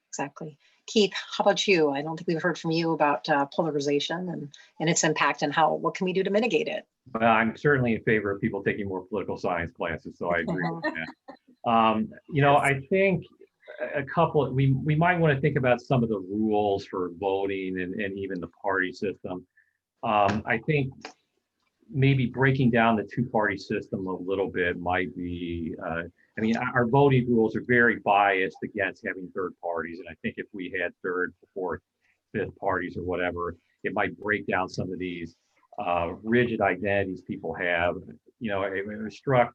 Exactly. Keith, how about you? I don't think we've heard from you about polarization and its impact and what can we do to mitigate it? Well, I'm certainly in favor of people taking more political science classes, so I agree with that. I think we might want to think about some of the rules for voting and even the party system. I think maybe breaking down the two-party system a little bit might be, our voting rules are very biased against having third parties. And I think if we had third, fourth, fifth parties or whatever, it might break down some of these rigid identities people have. I was struck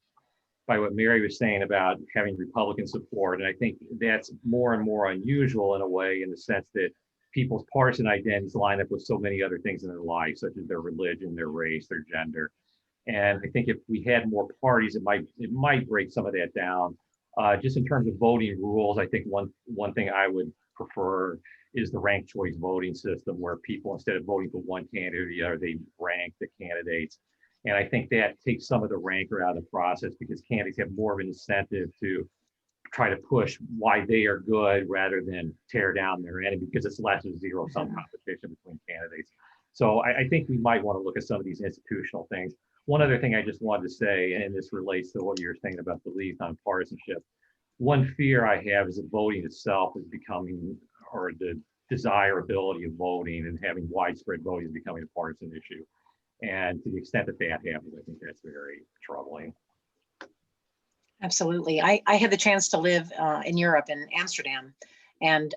by what Mary was saying about having Republican support. And I think that's more and more unusual in a way, in the sense that people's partisan identities line up with so many other things in their life, such as their religion, their race, their gender. And I think if we had more parties, it might break some of that down. Just in terms of voting rules, I think one thing I would prefer is the ranked choice voting system, where people, instead of voting for one candidate or the other, they rank the candidates. And I think that takes some of the rancor out of the process, because candidates have more of an incentive to try to push why they are good rather than tear down their enemy, because it's less of zero-sum competition between candidates. So I think we might want to look at some of these institutional things. One other thing I just wanted to say, and this relates to what you were saying about the League on partisanship. One fear I have is that voting itself is becoming, or the desirability of voting and having widespread voting is becoming a partisan issue. And to the extent that happens, I think that's very troubling. Absolutely. I had the chance to live in Europe, in Amsterdam, and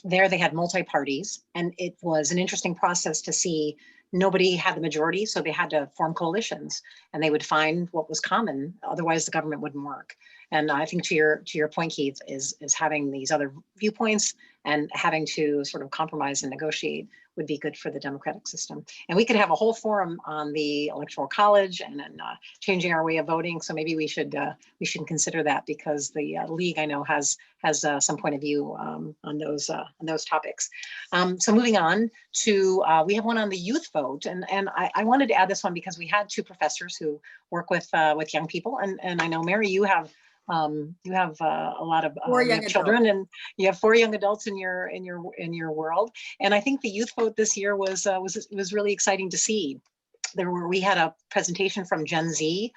there they had multi-parties, and it was an interesting process to see. Nobody had the majority, so they had to form coalitions, and they would find what was common. Otherwise, the government wouldn't work. And I think to your point, Keith, is having these other viewpoints and having to sort of compromise and negotiate would be good for the democratic system. And we could have a whole forum on the Electoral College and changing our way of voting. So maybe we should consider that, because the League, I know, has some point of view on those topics. So moving on to, we have one on the youth vote, and I wanted to add this one because we had two professors who work with young people, and I know, Mary, you have a lot of young children, and you have 4 young adults in your world. And I think the youth vote this year was really exciting to see. We had a presentation from Gen Z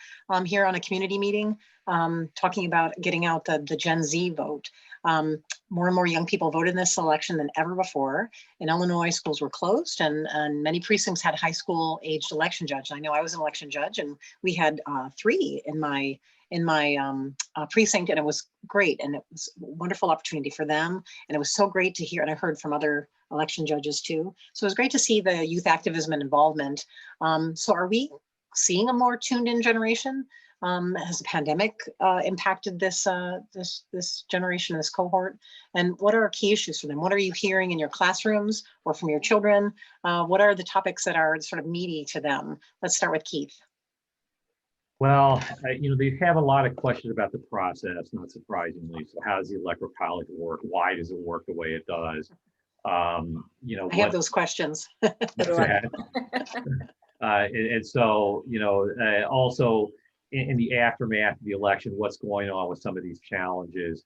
here on a community meeting, talking about getting out the Gen Z vote. More and more young people voted in this election than ever before. In Illinois, schools were closed, and many precincts had high school aged election judge. I know I was an election judge, and we had 3 in my precinct, and it was great, and it was a wonderful opportunity for them, and it was so great to hear, and I heard from other election judges too. So it was great to see the youth activism and involvement. So are we seeing a more tuned in generation? Has the pandemic impacted this generation, this cohort? And what are key issues for them? What are you hearing in your classrooms or from your children? What are the topics that are sort of meaty to them? Let's start with Keith. Well, they have a lot of questions about the process, not surprisingly. So how does the Electoral College work? Why does it work the way it does? I have those questions. And so, also in the aftermath of the election, what's going on with some of these challenges?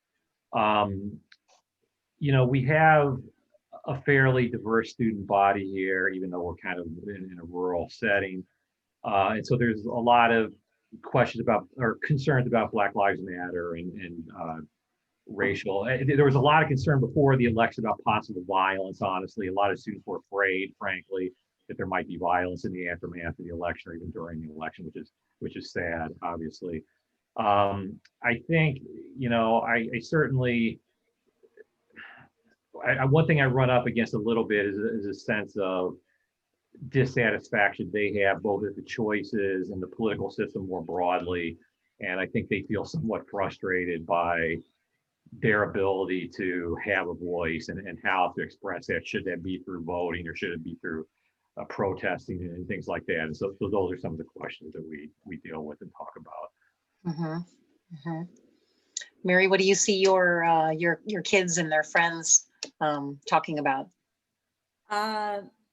We have a fairly diverse student body here, even though we're kind of in a rural setting. And so there's a lot of questions about, or concerns about, Black Lives Matter and racial. There was a lot of concern before the election about possible violence. Honestly, a lot of students were afraid, frankly, that there might be violence in the aftermath of the election, or even during the election, which is sad, obviously. I think, I certainly, one thing I run up against a little bit is a sense of dissatisfaction they have both with the choices and the political system more broadly. And I think they feel somewhat frustrated by their ability to have a voice and how to express that. Should that be through voting, or should it be through protesting and things like that. And so those are some of the questions that we deal with and talk about. Mary, what do you see your kids and their friends talking about?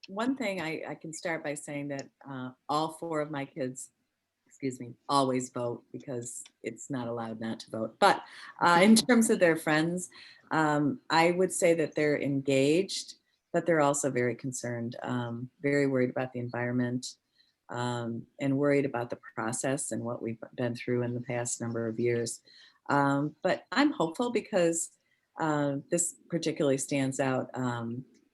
One thing I can start by saying that all 4 of my kids, excuse me, always vote because it's not allowed not to vote. But in terms of their friends, I would say that they're engaged, but they're also very concerned, very worried about the environment, and worried about the process and what we've been through in the past number of years. But I'm hopeful because this particularly stands out.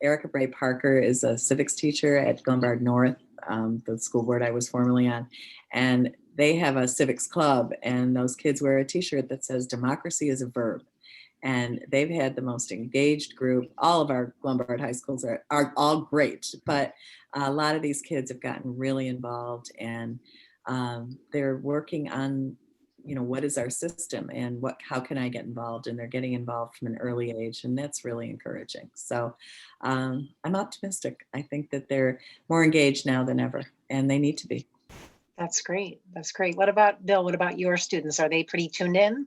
Erica Bray Parker is a civics teacher at Glenbard North, the school board I was formerly on, and they have a civics club, and those kids wear a t-shirt that says democracy is a verb. And they've had the most engaged group. All of our Glenbard high schools are all great, but a lot of these kids have gotten really involved, and they're working on, what is our system and how can I get involved? And they're getting involved from an early age, and that's really encouraging. So I'm optimistic. I think that they're more engaged now than ever, and they need to be. That's great. That's great. What about Bill? What about your students? Are they pretty tuned in?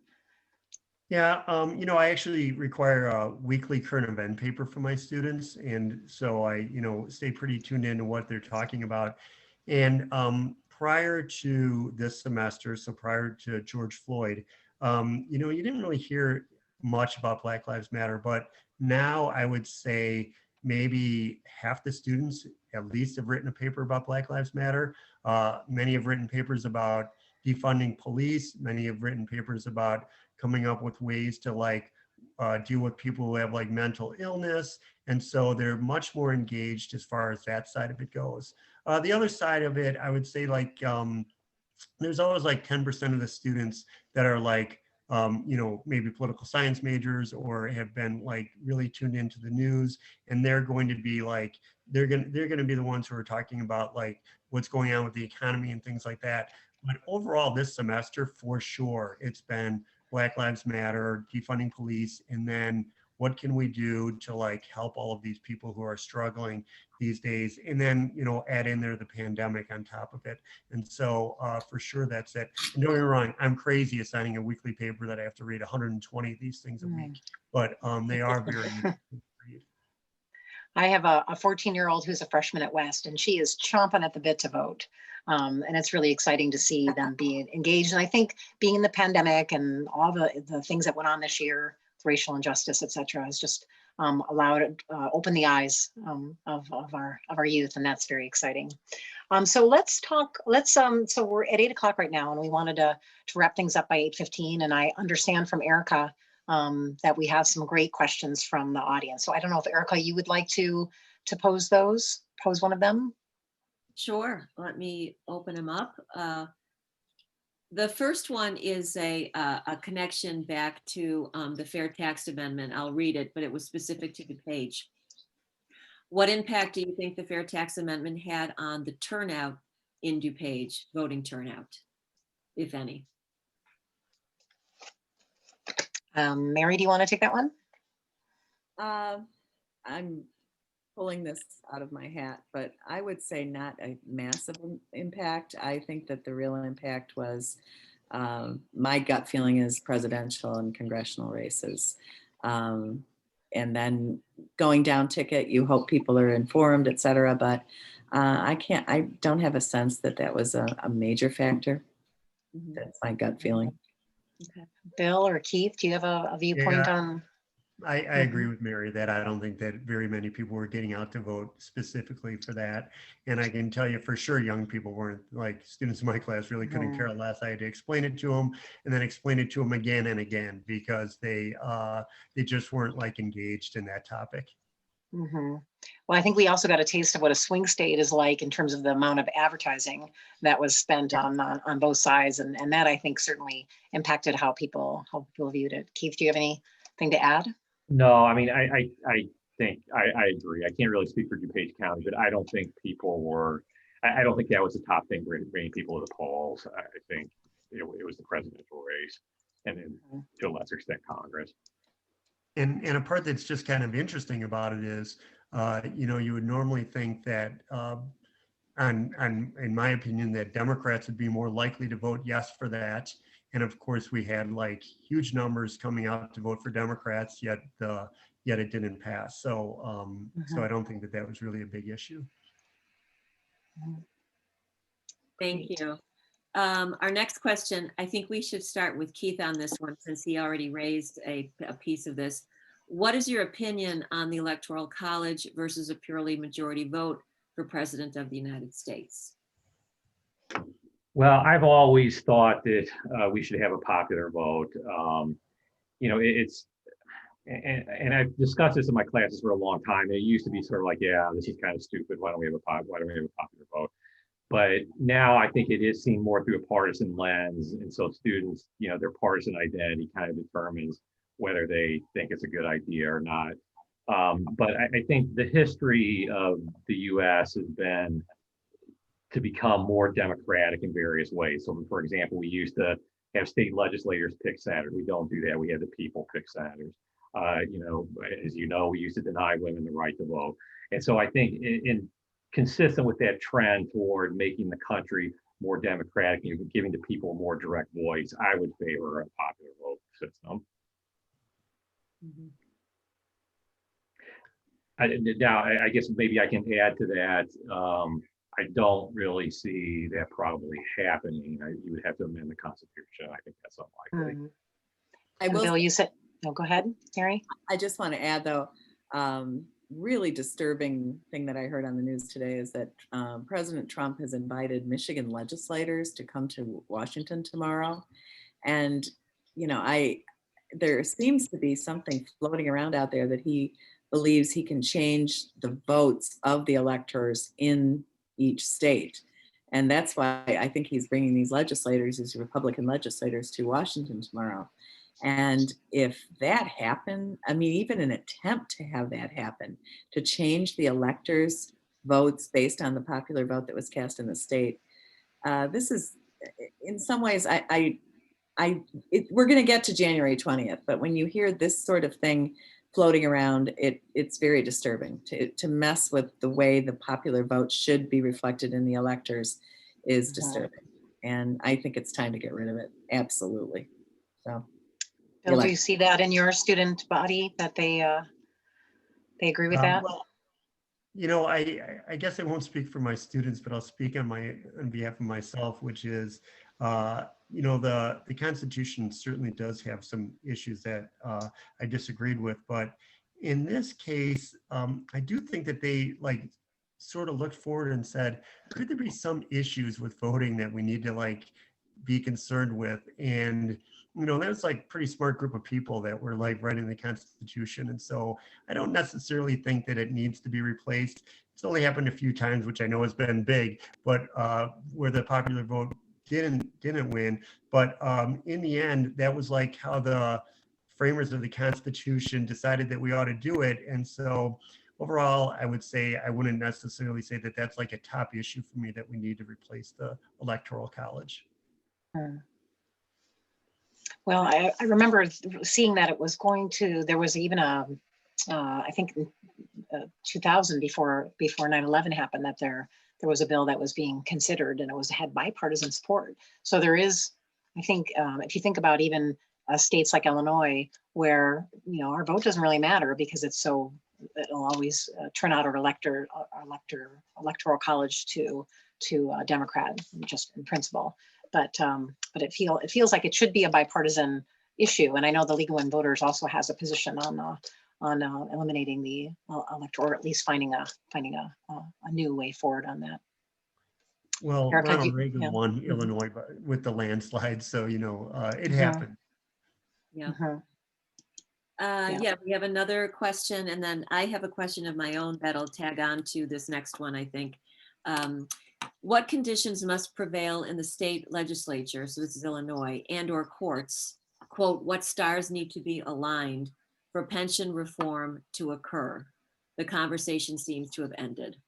Yeah, I actually require a weekly current event paper for my students. And so I, stay pretty tuned into what they're talking about. And prior to this semester, so prior to George Floyd, you didn't really hear much about Black Lives Matter, but now I would say maybe half the students at least have written a paper about Black Lives Matter. Many have written papers about defunding police. Many have written papers about coming up with ways to deal with people who have mental illness. And so they're much more engaged as far as that side of it goes. The other side of it, I would say there's always 10% of the students that are maybe political science majors or have been really tuned into the news, and they're going to be they're going to be the ones who are talking about what's going on with the economy and things like that. But overall this semester, for sure, it's been Black Lives Matter, defunding police, and then what can we do to help all of these people who are struggling these days, and then add in there the pandemic on top of it. And so for sure that's it. And don't get me wrong, I'm crazy assigning a weekly paper that I have to read 120 of these things a week, but they are very interesting to read. I have a 14-year-old who's a freshman at West, and she is chomping at the bit to vote. And it's really exciting to see them being engaged. And I think being in the pandemic and all the things that went on this year, racial injustice, et cetera, has just allowed open the eyes of our youth, and that's very exciting. So let's talk. So we're at 8 o'clock right now, and we wanted to wrap things up by 8:15. And I understand from Erica that we have some great questions from the audience. So I don't know if Erica, you would like to pose one of them. Sure. Let me open them up. The first one is a connection back to the Fair Tax Amendment. I'll read it, but it was specific to DuPage. What impact do you think the Fair Tax Amendment had on the turnout in DuPage, voting turnout, if any? Mary, do you want to take that one? I'm pulling this out of my hat, but I would say not a massive impact. I think that the real impact was, my gut feeling is presidential and congressional races. And then going down ticket, you hope people are informed, et cetera, but I don't have a sense that was a major factor. That's my gut feeling. Okay. Bill or Keith, do you have a viewpoint on? I agree with Mary that I don't think that very many people were getting out to vote specifically for that. And I can tell you for sure, young people weren't, students in my class really couldn't care less. I had to explain it to them and then explain it to them again and again because they just weren't engaged in that topic. Mm-hmm. Well, I think we also got a taste of what a swing state is like in terms of the amount of advertising that was spent on both sides. And that I think certainly impacted how people viewed it. Keith, do you have anything to add? No, I mean, I think I agree. I can't really speak for DuPage County, but I don't think people were, I don't think that was the top thing bringing people to the polls. I think it was the presidential race and then to a lesser extent Congress. And a part that's just kind of interesting about it is, you know, you would normally think that, in my opinion, that Democrats would be more likely to vote yes for that. And of course, we had like huge numbers coming out to vote for Democrats, yet it didn't pass. So, so I don't think that that was really a big issue. Thank Great. you. Our next question, I think we should start with Keith on this one since he already raised a piece of this. What is your opinion on the Electoral College versus a purely majority vote for President of the United States? Well, I've always thought that we should have a popular vote. You know, and I've discussed this in my classes for a long time. And it used to be sort of like, yeah, this is kind of stupid. Why don't we have a popular vote? But now I think it is seen more through a partisan lens. And so students, you know, their partisan identity kind of determines whether they think it's a good idea or not. But I think the history of the US has been to become more democratic in various ways. So for example, we used to have state legislators pick senators. We don't do that. We have the people pick senators. You know, as you know, we used to deny women the right to vote. And so I think in consistent with that trend toward making the country more democratic and giving the people a more direct voice, I would favor a popular vote system. Now, I guess maybe I can add to that. I don't really see that probably happening. You would have to amend the Constitution. I think that's unlikely. I will. Bill, you said, no, go ahead, Mary. I just want to add, though, really disturbing thing that I heard on the news today is that President Trump has invited Michigan legislators to come to Washington tomorrow. And, you know, there seems to be something floating around out there that he believes he can change the votes of the electors in each state. And that's why I think he's bringing these legislators, these Republican legislators, to Washington tomorrow. And if that happened, I mean, even an attempt to have that happen, to change the electors' votes based on the popular vote that was cast in the state, this is, in some ways, we're going to get to January 20th, but when you hear this sort of thing floating around, it's very disturbing. To mess with the way the popular vote should be reflected in the electors is disturbing. And I think it's time to get rid of it. Absolutely. So. Bill, do you see that in your student body, that they agree with that? Well, you know, I guess I won't speak for my students, but I'll speak on behalf of myself, which is, you know, the Constitution certainly does have some issues that I disagreed with, but in this case, I do think that they sort of looked forward and said, could there be some issues with voting that we need to be concerned with? And you know, that was pretty smart group of people that were writing the Constitution. And so I don't necessarily think that it needs to be replaced. It's only happened a few times, which I know has been big, but where the popular vote didn't win. But in the end, that was how the framers of the Constitution decided that we ought to do it. And so overall, I would say I wouldn't necessarily say that that's a top issue for me, that we need to replace the Electoral College. Well, I remember seeing that it was going to, there was even I think 2000 before 9/11 happened, that there was a bill that was being considered, and it had bipartisan support. So there is, I think, if you think about even states like Illinois, where, you know, our vote doesn't really matter because it'll always turn out our electoral college to Democrat, just in principle. But it feels like it should be a bipartisan issue. And I know the League of Women Voters also has a position on eliminating the electoral, or at least finding a new way forward on that. Well, Erica, Ronald Reagan won Illinois with the landslide, so you know it happened. Yeah. Yeah, we have another question, and then I have a question of my own that'll tag on to this next one, I think. What conditions must prevail in the state legislature, so this is Illinois, and or courts, quote, what stars need to be aligned for pension reform to occur? The conversation seems to have ended.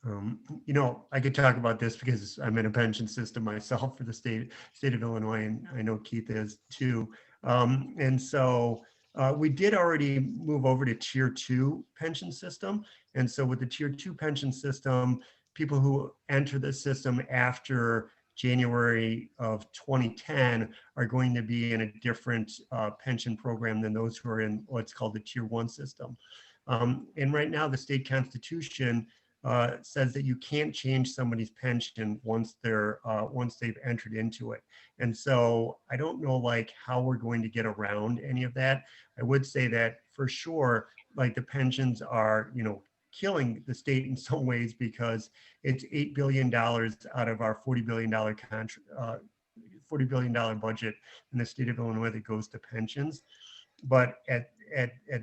You know, I could talk about this because I'm in a pension system myself for the state of Illinois, and I know Keith is too. And so we did already move over to tier 2 pension system. And so with the tier 2 pension system, people who enter the system after January of 2010 are going to be in a different pension program than those who are in what's called the tier 1 system. And right now the state constitution says that you can't change somebody's pension once they've entered into it. And so I don't know like how we're going to get around any of that. I would say that for sure, like the pensions are, killing the state in some ways because it's $8 billion out of our $40 billion $40 billion budget in the state of Illinois that goes to pensions. But at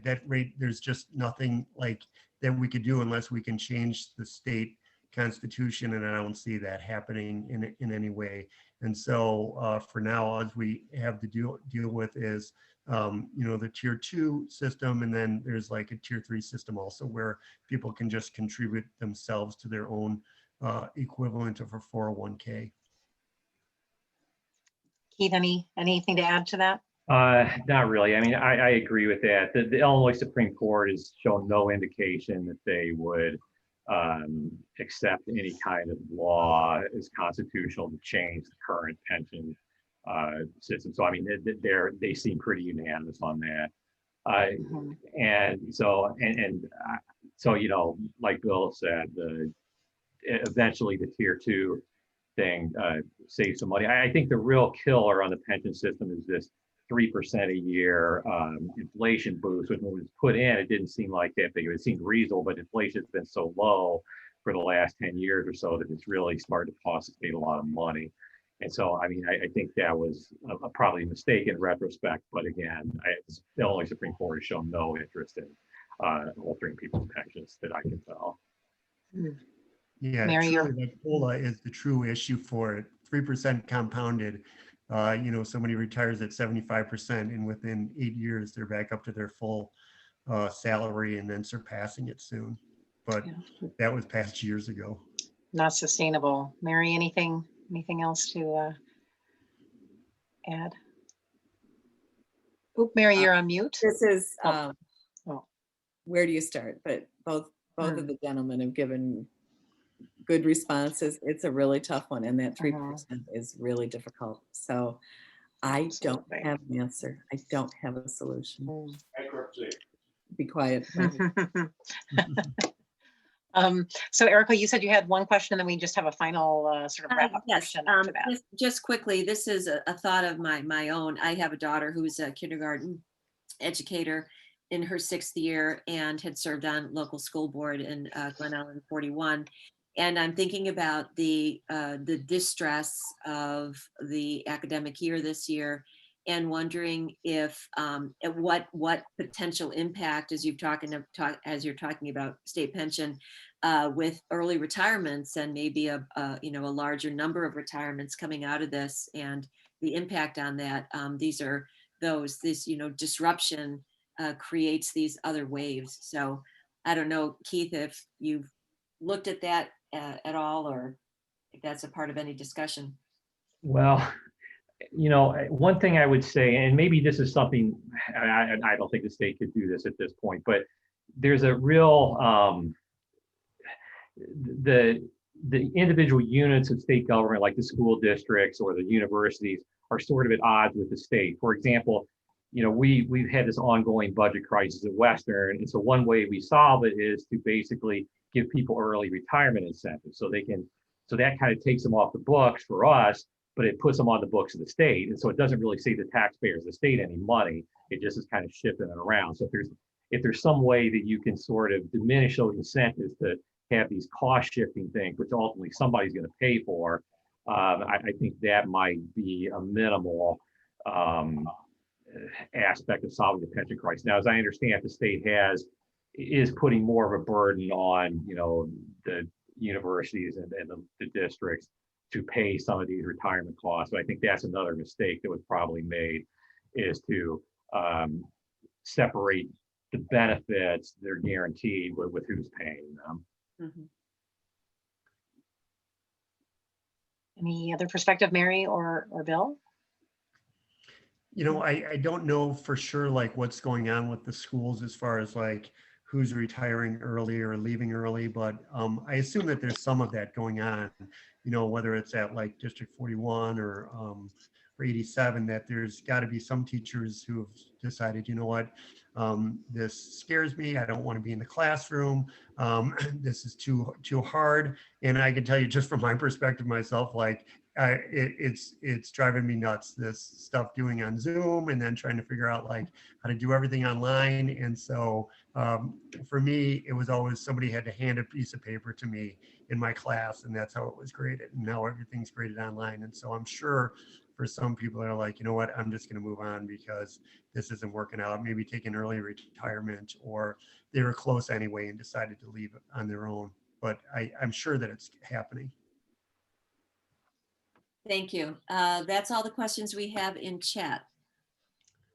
that rate, there's just nothing like that we could do unless we can change the state constitution, and I don't see that happening in any way. And so for now, as we have to deal with is the tier 2 system, and then there's like a tier 3 system also where people can just contribute themselves to their own equivalent of a 401k. Keith, anything to add to that? Not really. I mean, I agree with that. The Illinois Supreme Court has shown no indication that they would accept any kind of law as constitutional to change the current pension system. So I mean, they seem pretty unanimous on that. And so like Bill said, eventually the tier 2 thing saves some money. I think the real killer on the pension system is this 3% a year inflation boost. When it was put in, it didn't seem like that big. It seemed reasonable, but inflation has been so low for the last 10 years or so that it's really started to cost the state a lot of money. And so, I mean, I think that was probably a mistake in retrospect. But again, the Illinois Supreme Court has shown no interest in altering people's pensions that I can tell. Yeah, Mary, truly, the COLA is the true issue for it. 3% compounded. Somebody retires at 75%, and within 8 years, they're back up to their full salary and then surpassing it soon. But that was past years ago. Not sustainable. Mary, anything else to add? Oop, Mary, you're on mute. This is, Oh. where do you start? But both of the gentlemen have given good responses. It's a really tough one, and that 3% is really difficult. So I don't have an answer. I don't have a solution. Be quiet. So Erica, you said you had one question, and then we just have a final sort of wrap up Yes, question after that. just quickly, this is a thought of my own. I have a daughter who's a kindergarten educator in her 6th year and had served on local school board in Glen Ellyn 41. And I'm thinking about the distress of the academic year this year, and wondering if what potential impact, as you're talking about state pension, with early retirements and maybe a larger number of retirements coming out of this, and the impact on that. This disruption creates these other waves. So I don't know, Keith, if you've looked at that at all, or if that's a part of any discussion. Well, one thing I would say, and maybe this is something, I don't think the state could do this at this point, but there's a real, the individual units of state government, like the school districts or the universities, are sort of at odds with the state. For example, we've had this ongoing budget crisis at Western, and so one way we solve it is to basically give people early retirement incentives, so that kind of takes them off the books for us, but it puts them on the books of the state. And so it doesn't really save the taxpayers, the state, any money. It just is kind of shifting it around. So if there's some way that you can sort of diminish those incentives to have these cost shifting things, which ultimately somebody's going to pay for, I think that might be a minimal aspect of solving the pension crisis. Now, as I understand, the state is putting more of a burden on the universities and the districts to pay some of these retirement costs. But I think that's another mistake that was probably made, is to separate the benefits that are guaranteed with who's paying them. Mm-hmm. Any other perspective, Mary or Bill? You know, I don't know for sure like what's going on with the schools as far as like who's retiring early or leaving early, but I assume that there's some of that going on, you know, whether it's at like District 41 or 87, that there's got to be some teachers who have decided, you know what, this scares me. I don't want to be in the classroom. This is too hard. And I can tell you just from my perspective myself, like it's driving me nuts, this stuff doing on Zoom and then trying to figure out like how to do everything online. And so for me, it was always somebody had to hand a piece of paper to me in my class, and that's how it was graded. And now everything's graded online. And so I'm sure for some people that are like, you know what, I'm just going to move on because this isn't working out, maybe take an early retirement, or they were close anyway and decided to leave on their own. But I'm sure that it's happening. Thank you. That's all the questions we have in chat.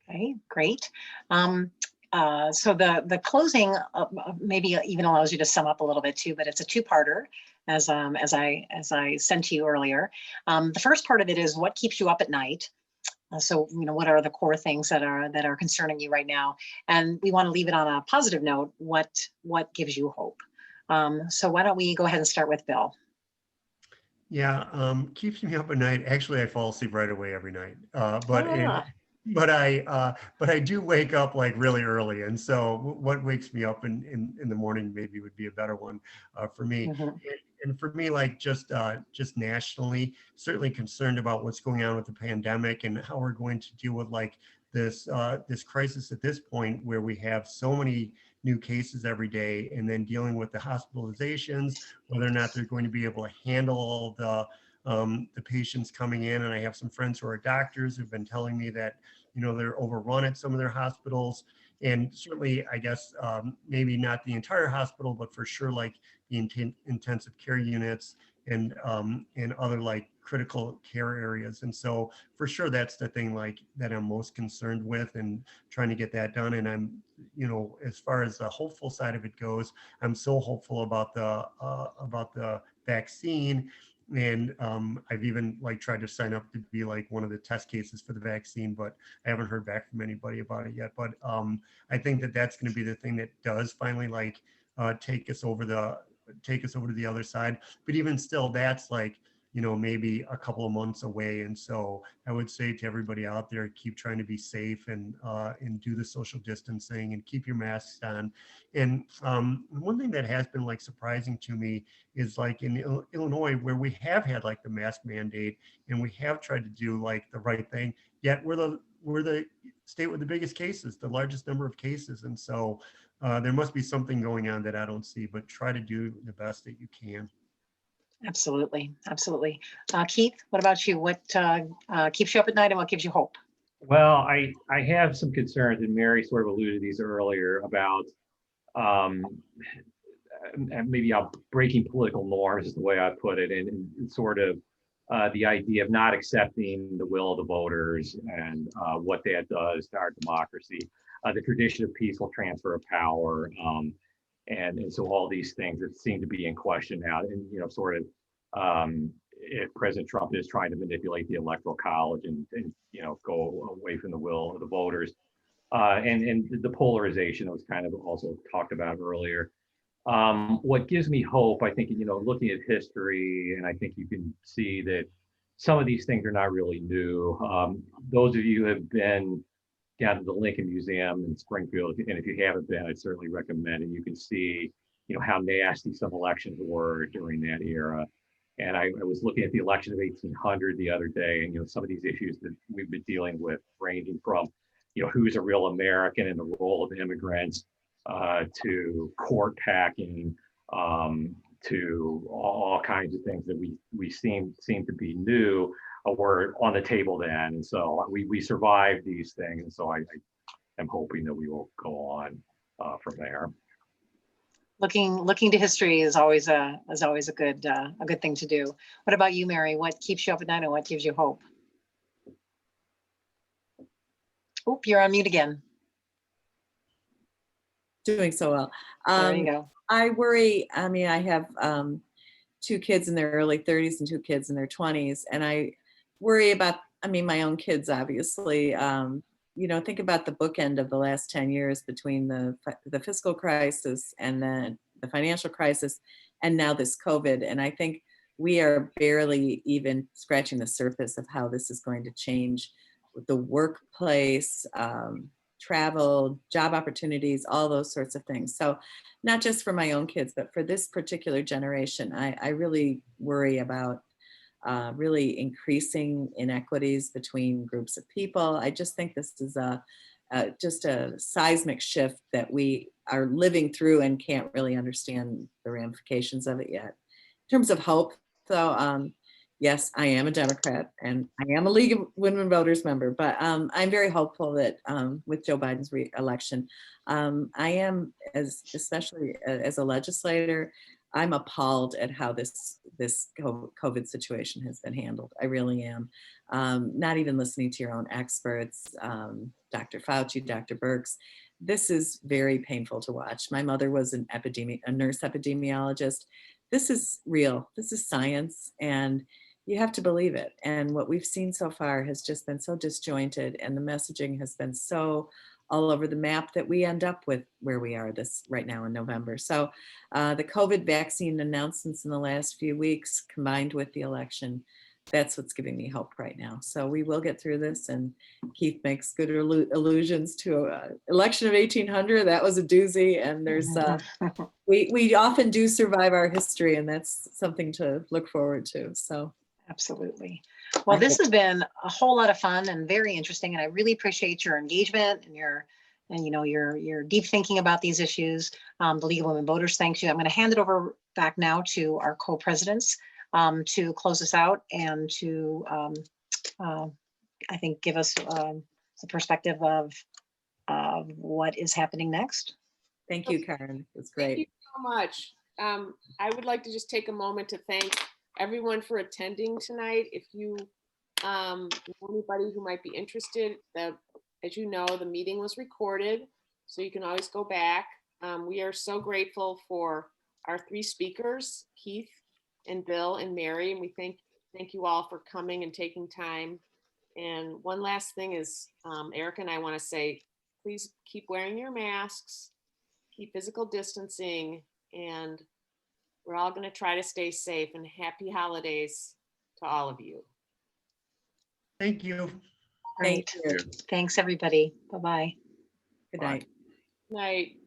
Okay, great. So the closing maybe even allows you to sum up a little bit too, but it's a two-parter as I sent to you earlier. The first part of it is what keeps you up at night. So, you know, what are the core things that are concerning you right now? And we want to leave it on a positive note. What gives you hope? So why don't we go ahead and start with Bill? Yeah, keeps me up at night. Actually, I fall asleep right away every night. But I do wake up like really early, and so what wakes me up in the morning maybe would be a better one for me. Mhm. And for me, like just nationally, certainly concerned about what's going on with the pandemic and how we're going to deal with like this crisis at this point, where we have so many new cases every day, and then dealing with the hospitalizations, whether or not they're going to be able to handle all the patients coming in. And I have some friends who are doctors who've been telling me that, you know, they're overrun at some of their hospitals. And certainly, I guess, maybe not the entire hospital, but for sure, like the intensive care units and other like critical care areas. And so for sure, that's the thing like that I'm most concerned with and trying to get that done. And I'm, you know, as far as the hopeful side of it goes, I'm so hopeful about the vaccine. And I've even like tried to sign up to be like one of the test cases for the vaccine, but I haven't heard back from anybody about it yet. But I think that that's going to be the thing that does finally like take us over to the other side. But even still, that's like, you know, maybe a couple of months away. And so I would say to everybody out there, keep trying to be safe and do the social distancing and keep your masks on. And one thing that has been like surprising to me is like in Illinois, where we have had like the mask mandate and we have tried to do like the right thing, yet we're the state with the biggest cases, the largest number of cases. And so there must be something going on that I don't see, but try to do the best that you can. Absolutely, absolutely. Keith, what about you? What keeps you up at night and what gives you hope? Well, I have some concerns, and Mary sort of alluded to these earlier about maybe breaking political norms is the way I put it, and sort of the idea of not accepting the will of the voters and what that does to our democracy, the tradition of peaceful transfer of power. And so all these things that seem to be in question now, and you know, sort of, if President Trump is trying to manipulate the electoral college and you know, go away from the will of the voters, and the polarization that was kind of also talked about earlier. What gives me hope, I think, you know, looking at history, and I think you can see that some of these things are not really new. Those of you who have been down to the Lincoln Museum in Springfield, and if you haven't been, I'd certainly recommend it. You can see, you know, how nasty some elections were during that era. And I was looking at the election of 1800 the other day, and you know, some of these issues that we've been dealing with, ranging from, you know, who's a real American and the role of immigrants, to court packing, to all kinds of things that we seem to be new, were on the table then. And so we survived these things. And so I am hoping that we will go on from there. Looking to history is always a good thing to do. What about you, Mary? What keeps you up at night and what gives you hope? Oop, you're on mute again. Doing so well. There you go. I worry, I mean, I have 2 kids in their early 30s and 2 kids in their 20s, and I worry about I mean, my own kids, obviously, think about the bookend of the last 10 years between the fiscal crisis and then the financial crisis and now this COVID. And I think we are barely even scratching the surface of how this is going to change the workplace, travel, job opportunities, all those sorts of things. So not just for my own kids, but for this particular generation, I really worry about really increasing inequities between groups of people. I just think this is just a seismic shift that we are living through and can't really understand the ramifications of it yet. In terms of hope, though, yes, I am a Democrat and I am a League of Women Voters member, but I'm very hopeful that with Joe Biden's re-election, I am, especially as a legislator, I'm appalled at how this COVID situation has been handled. I really am. Not even listening to your own experts, Dr. Fauci, Dr. Birx. This is very painful to watch. My mother was a nurse epidemiologist. This is real. This is science, and you have to believe it. And what we've seen so far has just been so disjointed, and the messaging has been so all over the map that we end up with where we are right now in November. So the COVID vaccine announcements in the last few weeks combined with the election, that's what's giving me hope right now. So we will get through this, and Keith makes good allusions to election of 1800. That was a doozy, and there's we often do survive our history, and that's something to look forward to. So absolutely. Well, this has been a whole lot of fun and very interesting, and I really appreciate your engagement and your deep thinking about these issues. The League of Women Voters thanks you. I'm going to hand it over back now to our co-presidents to close us out and to, I think, give us the perspective of what is happening next. Thank you, Karen. It's great. Thank you so much. I would like to just take a moment to thank everyone for attending tonight. If you know anybody who might be interested, as you know, the meeting was recorded, so you can always go back. We are so grateful for our three speakers, Keith and Bill and Mary, and we thank you all for coming and taking time. And one last thing is, Erica and I want to say, please keep wearing your masks, keep physical distancing, and we're all going to try to stay safe, and happy holidays to all of you. Thank you. Great. Thanks, everybody. Bye-bye. Good night. Night.